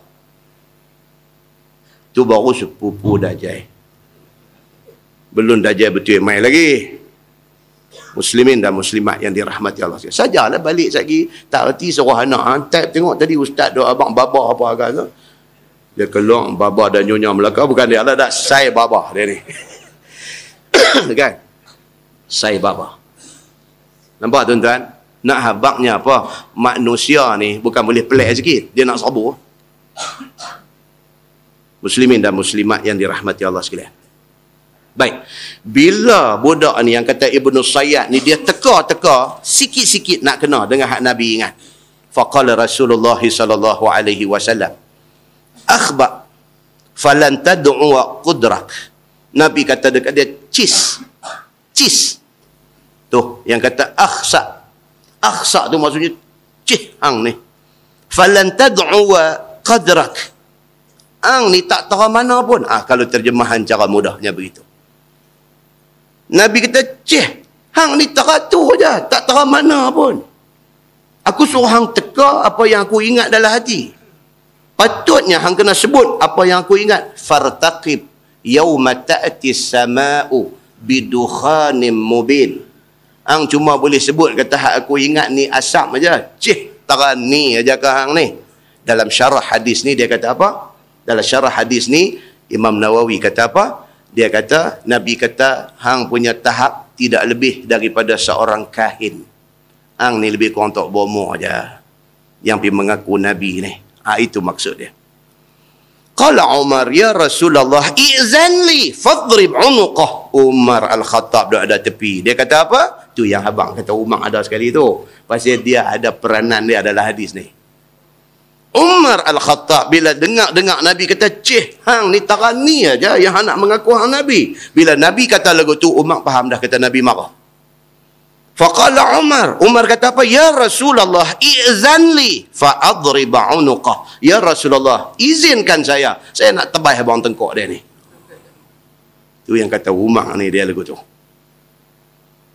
Tu baru sepupu Dajjal. Belum Dajjal betul mai lagi. Muslimin dan muslimat yang dirahmati Allah. Sajalah balik lagi. Tak erti suruh anak. Type tengok tadi ustaz doa abang baba apa agak tu. Dia keluar baba dan nyonya Melaka. Bukan dia lah. Sai Baba dia ni. Kan? Sai Baba. Nampak tuan-tuan? Nak habaknya apa? Manusia ni bukan boleh pelik sikit. Dia nak sabar. Muslimin dan muslimat yang dirahmati Allah sekalian. Baik, bila budak ni yang kata Ibnu Sayyad ni, dia teka-teka sikit-sikit nak kena dengan hak Nabi ingat. Faqala Rasulullah sallallahu alaihi wasallam, akhba falan tad'u qudrak. Nabi kata dekat dia, cis. Tu yang kata akhsa tu maksudnya cih hang ni. Falan tad'u qadrak. Ang ni tak tahu mana pun. Kalau terjemahan cara mudahnya begitu. Nabi kata, hang ni teratur je, tak tahu mana pun. Aku suruh hang teka apa yang aku ingat dalam hati. Patutnya hang kena sebut apa yang aku ingat. Fartaqib yawma ta'ti sama'u bidukhanim mubin. Hang cuma boleh sebut kata hak aku ingat ni asap aja. Terani aja ke hang ni. Dalam syarah hadis ni dia kata apa? Dalam syarah hadis ni Imam Nawawi kata apa? Dia kata, Nabi kata, hang punya tahap tidak lebih daripada seorang kahin. Hang ni lebih kurang tok bomo aja. Yang pergi mengaku Nabi ni. Itu maksud dia. Qala Umar, ya Rasulullah, i'zanli fadrib unuqah. Umar Al-Khattab dah ada tepi. Dia kata apa? Tu yang abang kata Umar ada sekali tu. Pasal dia ada peranan dia dalam hadis ni. Umar Al-Khattab bila dengar Nabi kata, hang ni tarani aja yang nak mengaku hang Nabi. Bila Nabi kata lagu tu, Umar faham dah kata Nabi marah. Faqala Umar kata apa? Ya Rasulullah, i'zanli fa'adrib unuqah. Ya Rasulullah, izinkan saya nak tebas abang tengkok dia ni. Tu yang kata Umar ni dia lagu tu.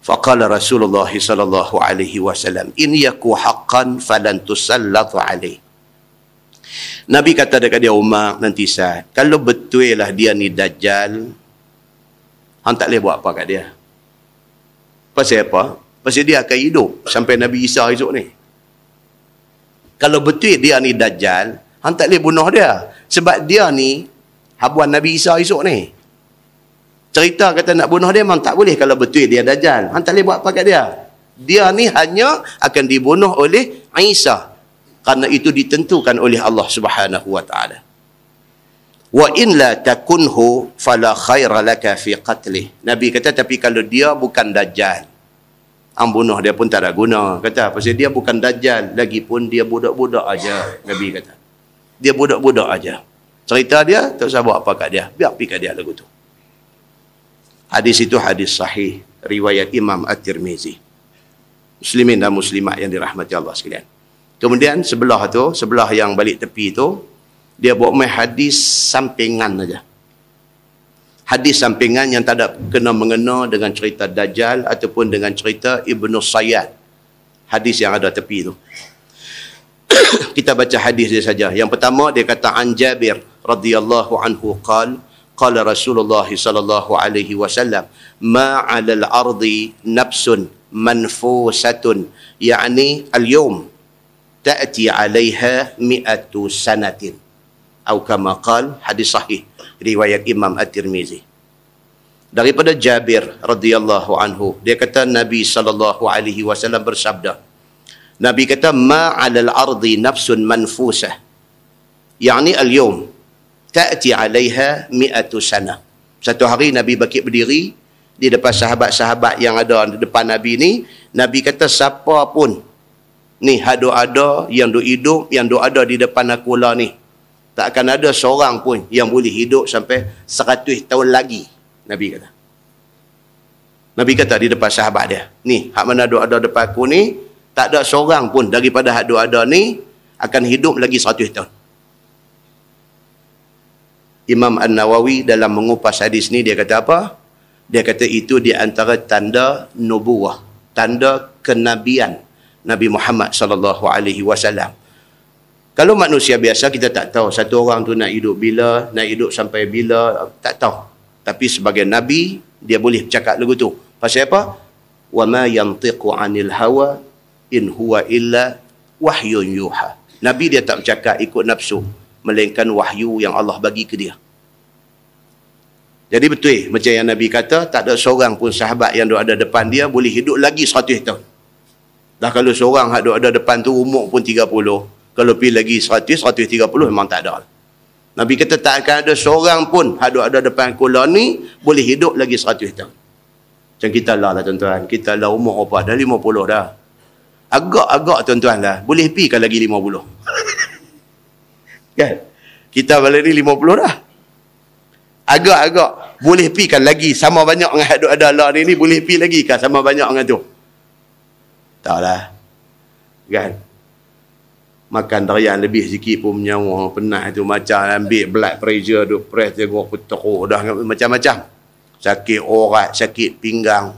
Faqala Rasulullah sallallahu alaihi wasallam, in yaku haqqan falan tusallat alaihi. Nabi kata dekat dia, Umar, nanti Sa'ad, kalau betul lah dia ni Dajjal, hang tak boleh buat apa kat dia. Pasal apa? Pasal dia akan hidup sampai Nabi Isa esok ni. Kalau betul dia ni Dajjal, hang tak boleh bunuh dia. Sebab dia ni habuan Nabi Isa esok ni. Cerita kata nak bunuh dia memang tak boleh kalau betul dia Dajjal. Hang tak boleh buat apa kat dia. Dia ni hanya akan dibunuh oleh Isa. Karena itu ditentukan oleh Allah Subhanahu wa taala. Wa in la takunhu fala khaira laka fi qatlih. Nabi kata tapi kalau dia bukan Dajjal, hang bunuh dia pun tak ada guna. Kata pasal dia bukan Dajjal, lagipun dia budak-budak aja. Nabi kata. Dia budak-budak aja. Cerita dia tak usah buat apa kat dia. Biar pergi kat dia lagu tu. Hadis itu hadis sahih riwayat Imam At-Tirmizi. Muslimin dan muslimat yang dirahmati Allah sekalian. Kemudian sebelah yang balik tepi tu, dia buat main hadis sampingan aja. Hadis sampingan yang tak ada kena-mengena dengan cerita Dajjal ataupun dengan cerita Ibnu Sayyad. Hadis yang ada tepi tu. Kita baca hadis dia saja. Yang pertama dia kata an Jabir radhiyallahu anhu qala Rasulullah sallallahu alaihi wasallam ma 'alal ardi nafsun manfusatun yani al-yawm ta'ti 'alaiha mi'atu sanatin atau kama qala, hadis sahih riwayat Imam At-Tirmizi. Daripada Jabir radhiyallahu anhu, dia kata Nabi sallallahu alaihi wasallam bersabda, Nabi kata ma 'alal ardi nafsun manfusah yani al-yawm ta'ti 'alaiha mi'atu sana. Satu hari Nabi bangkit berdiri di depan sahabat-sahabat yang ada di depan Nabi ni. Nabi kata siapa pun ni ada yang duk hidup, yang duk ada di depan aku lah ni, tak akan ada seorang pun yang boleh hidup sampai 100 tahun lagi. Nabi kata di depan sahabat dia, ni hak mana duk ada depan aku ni, tak ada seorang pun daripada hak duk ada ni akan hidup lagi 100 tahun. Imam An-Nawawi dalam mengupas hadis ni dia kata apa? Dia kata itu di antara tanda nubuwah, tanda kenabian Nabi Muhammad sallallahu alaihi wasallam. Kalau manusia biasa kita tak tahu satu orang tu nak hidup bila, nak hidup sampai bila, tak tahu. Tapi sebagai nabi dia boleh bercakap lagu tu. Pasal apa? Wa ma yantiqu 'anil hawa in huwa illa wahyun yuha. Nabi dia tak bercakap ikut nafsu, melainkan wahyu yang Allah bagi ke dia. Jadi betul macam yang Nabi kata, tak ada seorang pun sahabat yang ada depan dia boleh hidup lagi 100 tahun. Dah kalau seorang yang ada depan tu umur pun 30, kalau pergi lagi 100, 130 memang tak ada. Nabi kata tak akan ada seorang pun yang ada depan kula ni boleh hidup lagi 100 tahun. Macam kita lah tuan-tuan, kita lah umur apa? Dah 50 dah. Agak-agak tuan-tuan lah, boleh pergi kan lagi 50. Kan? Kita balik ni 50 dah. Agak-agak boleh pi kan lagi sama banyak dengan hadut ada Allah ni boleh pi lagi kan sama banyak dengan tu. Taklah. Kan? Makan darian lebih sikit pun menyawa penat tu macam ambil blood pressure duk press tengok teruk dah macam-macam. Sakit orat, sakit pinggang,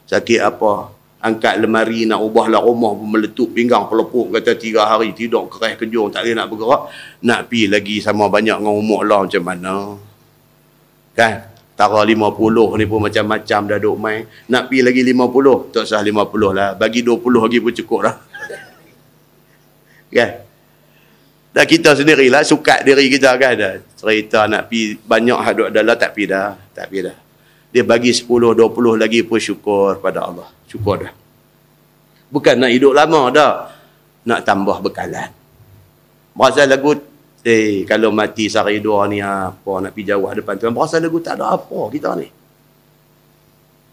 sakit apa? Angkat lemari nak ubahlah rumah pun meletup pinggang pelepuk kata 3 hari tidur keras kejung tak boleh nak bergerak, nak pi lagi sama banyak dengan umur Allah macam mana? Kan? Tara 50 ni pun macam-macam dah duk main. Nak pi lagi 50, tak sah 50 lah. Bagi 20 lagi pun cukup dah. Kan? Dan kita sendirilah sukat diri kita kan dah. Cerita nak pi banyak hadut adalah tak pi dah. Tak pi dah. Dia bagi 10, 20 lagi pun syukur pada Allah. Syukur dah. Bukan nak hidup lama dah. Nak tambah bekalan. Berasa lagu kalau mati sehari dua ni apa nak pergi jauh depan Tuhan. Berasa lagu tak ada apa kita ni.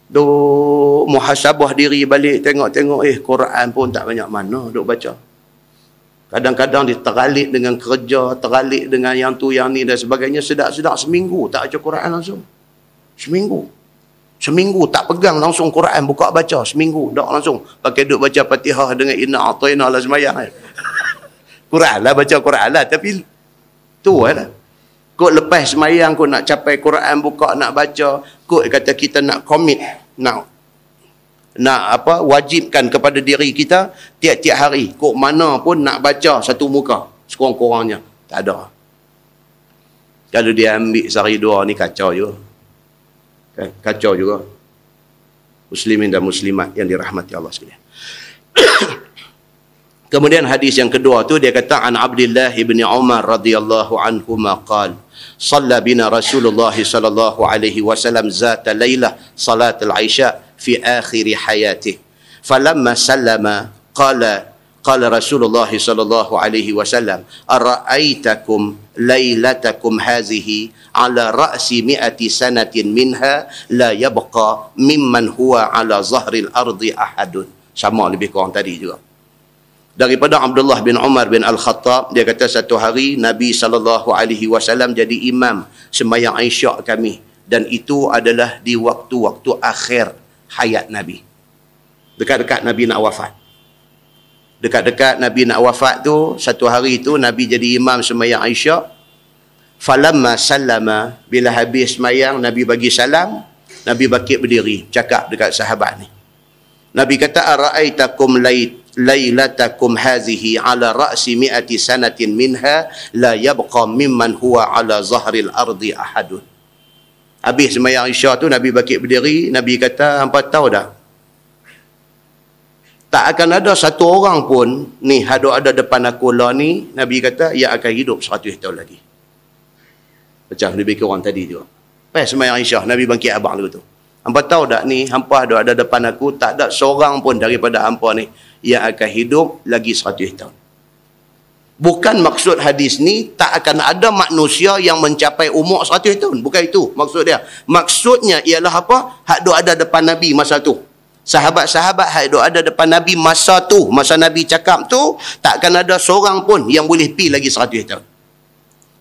Duk muhasabah diri balik tengok-tengok Quran pun tak banyak mana duk baca. Kadang-kadang dia teralik dengan kerja, teralik dengan yang tu yang ni dan sebagainya, sedap-sedap seminggu tak baca Quran langsung. Seminggu tak pegang langsung Quran buka baca seminggu dak langsung pakai duk baca Fatihah dengan inna a'tayna la semayang. Quran lah baca Quran lah tapi tu lah. Kok lepas semayang kok nak capai Quran buka nak baca, kok kata kita nak komit, nak apa wajibkan kepada diri kita tiap-tiap hari kok mana pun nak baca satu muka sekurang-kurangnya. Tak ada. Kalau dia ambil sehari dua ni kacau juga. Kan? Kacau juga. Muslimin dan muslimat yang dirahmati Allah sekalian. Kemudian hadis yang kedua tu dia kata an Abdullah bin Umar radhiyallahu anhuma qala shalla bina Rasulullah sallallahu alaihi wasallam zata lailah salat al-isya fi akhir hayatihi falamma sallama qala Rasulullah sallallahu alaihi wasallam ara'aitakum lailatakum hazihi ala ra'si mi'ati sanatin minha la yabqa mimman huwa ala zahril ardi ahadun. Sama lebih kurang tadi juga. Daripada Abdullah bin Umar bin Al-Khattab, dia kata satu hari Nabi SAW jadi imam sembahyang Isyak kami, dan itu adalah di waktu-waktu akhir hayat Nabi. Dekat-dekat Nabi nak wafat. Dekat-dekat Nabi nak wafat tu, satu hari tu Nabi jadi imam sembahyang Isyak. Falamma sallama, bila habis sembahyang Nabi bagi salam, Nabi bangkit berdiri, cakap dekat sahabat ni. Nabi kata, ara'aitakum lailatakum hazihi ala ra'si mi'ati sanatin minha la yabqa mimman huwa ala zahril ardi ahadun. Habis sembahyang Isya tu Nabi bangkit berdiri, Nabi kata, hampa tahu dah, tak akan ada satu orang pun ni ada depan aku lah ni, Nabi kata, ia akan hidup 100 tahun lagi. Macam lebih kurang tadi tu. Pas sembahyang Isya, Nabi bangkit abang dulu tu. Hampa tahu tak ni, hampa ada depan aku, tak ada seorang pun daripada hampa ni ia akan hidup lagi 100 tahun. Bukan maksud hadis ni tak akan ada manusia yang mencapai umur 100 tahun. Bukan itu maksud dia. Maksudnya ialah apa? Hak ada depan Nabi masa tu. Sahabat-sahabat hak ada depan Nabi masa tu. Masa Nabi cakap tu, takkan ada seorang pun yang boleh pi lagi 100 tahun.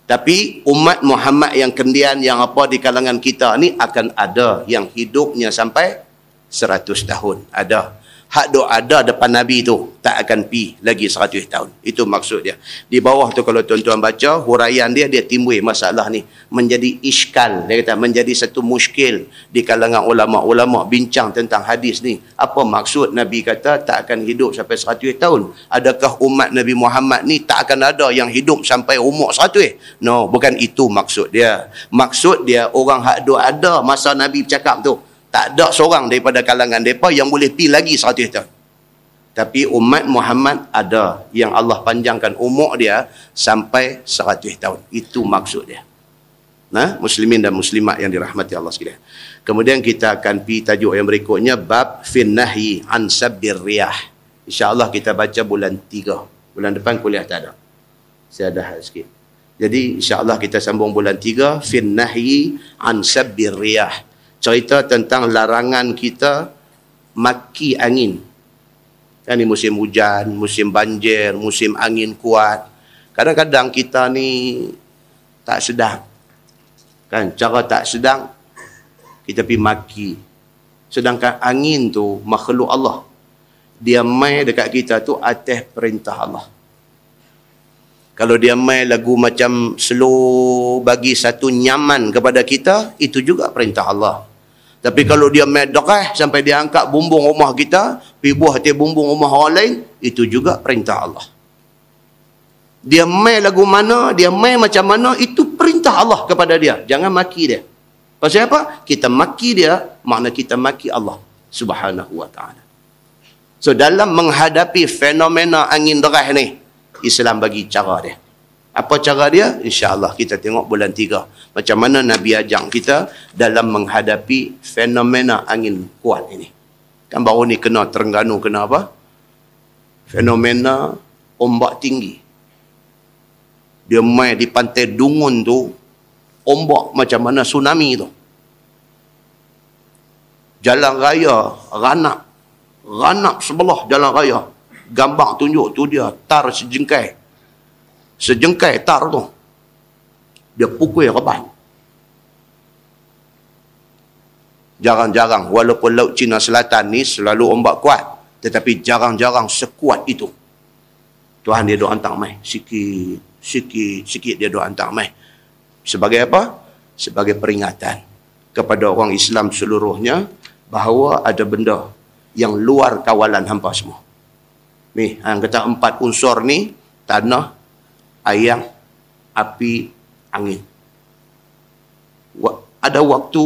Tapi umat Muhammad yang kendian, yang apa di kalangan kita ni akan ada yang hidupnya sampai 100 tahun. Ada. Hak ada depan Nabi tu tak akan pi lagi 100 tahun. Itu maksud dia. Di bawah tu kalau tuan-tuan baca huraian dia timbul masalah ni menjadi iskal, dia kata menjadi satu muskil di kalangan ulama-ulama bincang tentang hadis ni. Apa maksud Nabi kata tak akan hidup sampai 100 tahun? Adakah umat Nabi Muhammad ni tak akan ada yang hidup sampai umur 100? No, bukan itu maksud dia. Maksud dia orang hak ada masa Nabi bercakap tu, tak ada seorang daripada kalangan mereka yang boleh pi lagi 100 tahun. Tapi umat Muhammad ada yang Allah panjangkan umur dia sampai 100 tahun. Itu maksud dia. Nah, muslimin dan muslimat yang dirahmati Allah sekalian. Kemudian kita akan pi tajuk yang berikutnya, bab fin nahyi an sabbir riyah. InsyaAllah kita baca bulan 3. Bulan depan kuliah tak ada. Saya ada hal sikit. Jadi insyaAllah kita sambung bulan 3, fin nahyi an sabbir riyah. Cerita tentang larangan kita maki angin. Kan ni musim hujan, musim banjir, musim angin kuat. Kadang-kadang kita ni tak sedang. Kan cara tak sedang kita pergi maki. Sedangkan angin tu makhluk Allah. Dia mai dekat kita tu atas perintah Allah. Kalau dia mai lagu macam slow bagi satu nyaman kepada kita, itu juga perintah Allah. Tapi kalau dia mai derah sampai dia angkat bumbung rumah kita, pergi buah atas bumbung rumah orang lain, itu juga perintah Allah. Dia mai lagu mana, dia mai macam mana, itu perintah Allah kepada dia. Jangan maki dia. Pasal apa? Kita maki dia, makna kita maki Allah Subhanahu wa ta'ala. So dalam menghadapi fenomena angin derah ni, Islam bagi cara dia. Apa cara dia? InsyaAllah kita tengok bulan 3. Macam mana Nabi ajak kita dalam menghadapi fenomena angin kuat ini. Kan baru ni kena Terengganu, kena apa? Fenomena ombak tinggi. Dia main di pantai Dungun tu, ombak macam mana tsunami tu. Jalan raya, Ranap sebelah jalan raya. Gambar tunjuk tu dia, tar sejengkai. Sejengkai tar tu. Dia pukul reban. Jarang-jarang, walaupun Laut Cina Selatan ni selalu ombak kuat, tetapi jarang-jarang sekuat itu. Tuhan dia doa hantar mai. Sikit dia doa hantar mai. Sebagai apa? Sebagai peringatan kepada orang Islam seluruhnya bahawa ada benda yang luar kawalan hampa semua. Ni, yang kata 4 unsur ni, tanah, air, api, angin. Ada waktu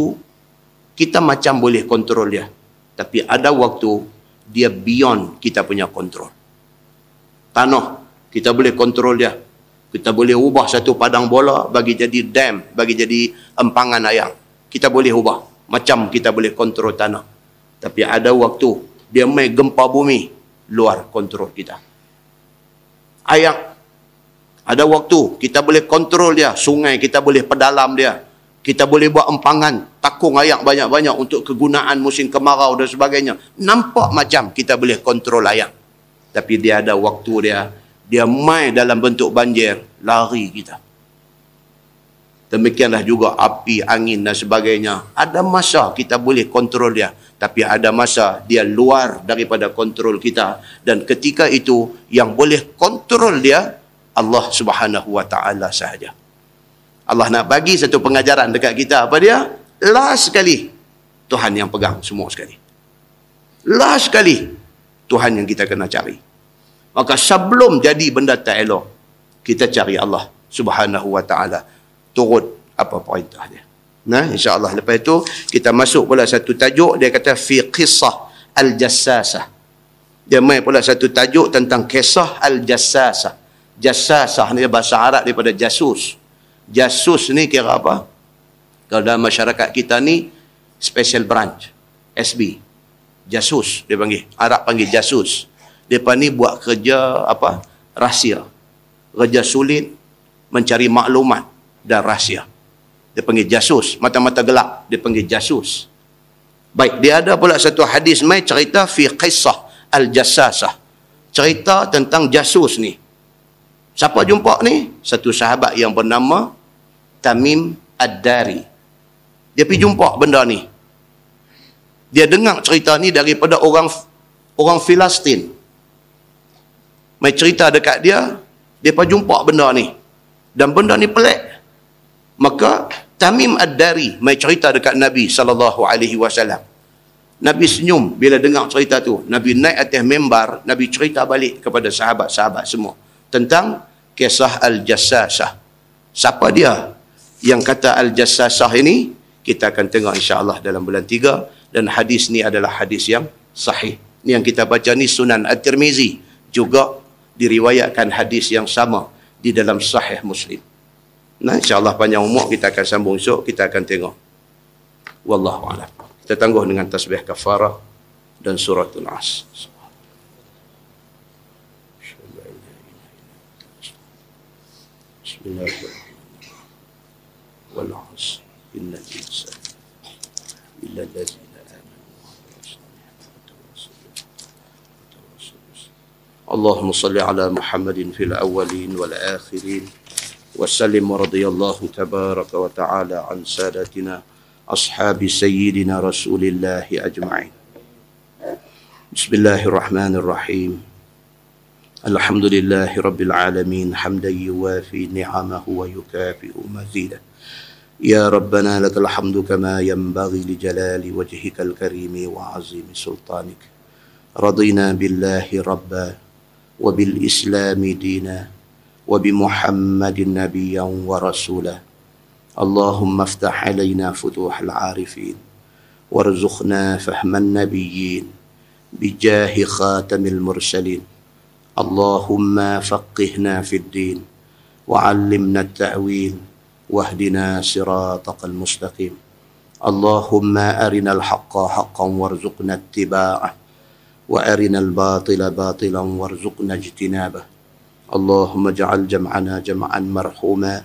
kita macam boleh kontrol dia, tapi ada waktu dia beyond kita punya kontrol. Tanah, kita boleh kontrol dia. Kita boleh ubah satu padang bola bagi jadi dam, bagi jadi empangan air. Kita boleh ubah. Macam kita boleh kontrol tanah. Tapi ada waktu dia main gempa bumi, luar kontrol kita. Air, ada waktu kita boleh kontrol dia. Sungai kita boleh pedalam dia. Kita boleh buat empangan, takung air banyak-banyak untuk kegunaan musim kemarau dan sebagainya. Nampak macam kita boleh kontrol air. Tapi dia ada waktu dia. Dia main dalam bentuk banjir, lari kita. Demikianlah juga api, angin dan sebagainya. Ada masa kita boleh kontrol dia. Tapi ada masa dia luar daripada kontrol kita. Dan ketika itu yang boleh kontrol dia Allah Subhanahu wa ta'ala sahaja. Allah nak bagi satu pengajaran dekat kita. Apa dia? Last sekali Tuhan yang pegang semua sekali. Last sekali Tuhan yang kita kena cari. Maka sebelum jadi benda tak elok, kita cari Allah Subhanahu wa ta'ala, turut apa perintah dia. Nah, insya-Allah lepas itu kita masuk pula satu tajuk, dia kata fi qissah al-jassasah. Dia mai pula satu tajuk tentang kisah al-jassasah. Jassasah ni bahasa Arab daripada jasus. Jasus ni kira apa? Kalau dalam masyarakat kita ni special branch, SB. Jasus dia panggil. Arab panggil jasus. Depa ni buat kerja apa? Rahsia. Kerja sulit mencari maklumat dan rahsia. Dia panggil jasus. Mata-mata gelap dia panggil jasus. Baik, dia ada pula satu hadis mai cerita fi qissah al-jassasah. Cerita tentang jasus ni. Siapa jumpa ni? Satu sahabat yang bernama Tamim Ad-Dari. Dia pergi jumpa benda ni. Dia dengar cerita ni daripada orang Filistin. Mai cerita dekat dia, dia pergi jumpa benda ni. Dan benda ni pelik. Maka Tamim Ad-Dari mai cerita dekat Nabi SAW. Nabi senyum bila dengar cerita tu. Nabi naik atas mimbar, Nabi cerita balik kepada sahabat-sahabat semua tentang kisah Al-Jassasah. Siapa dia yang kata Al-Jassasah ini? Kita akan tengok insya-Allah dalam bulan 3. Dan hadis ni adalah hadis yang sahih. Ni yang kita baca ni Sunan At-Tirmizi. Juga diriwayatkan hadis yang sama di dalam Sahih Muslim. Nah, insya-Allah panjang umur kita akan sambung esok, kita akan tengok. Wallahu a'lam. Kita tangguh dengan tasbih kafarah dan suratul As. Bismillahirrahmanirrahim. Wal 'asr innal insana illa allazi اللهم صل على محمد في الأولين والآخرين وسلم ورضي الله تبارك وتعالى عن سادتنا أصحاب سيدنا رسول الله أجمعين. بسم الله الرحمن الرحيم. الحمد لله رب العالمين حمدا يوافي نعمه ويكافئ مزيده. يا ربنا لك الحمد كما ينبغي لجلال وجهك الكريم وعظيم سلطانك. رضينا بالله ربا وبالإسلام دينا وبمحمد نبيا ورسولا. اللهم افتح علينا فتوح العارفين وارزقنا فهم النبيين بجاه خاتم المرسلين. اللهم فقهنا في الدين وعلمنا التأويل واهدنا صراطك المستقيم. اللهم أرنا الحق حقا وارزقنا اتباعه وأرنا الباطل باطلا وارزقنا اجتنابه. اللهم اجعل جمعنا جمعا مرحوما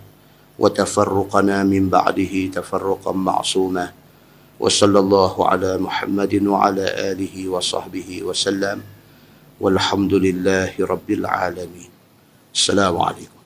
وتفرقنا من بعده تفرقا معصوما. وصلى الله على محمد وعلى آله وصحبه وسلم والحمد لله رب العالمين. السلام عليكم.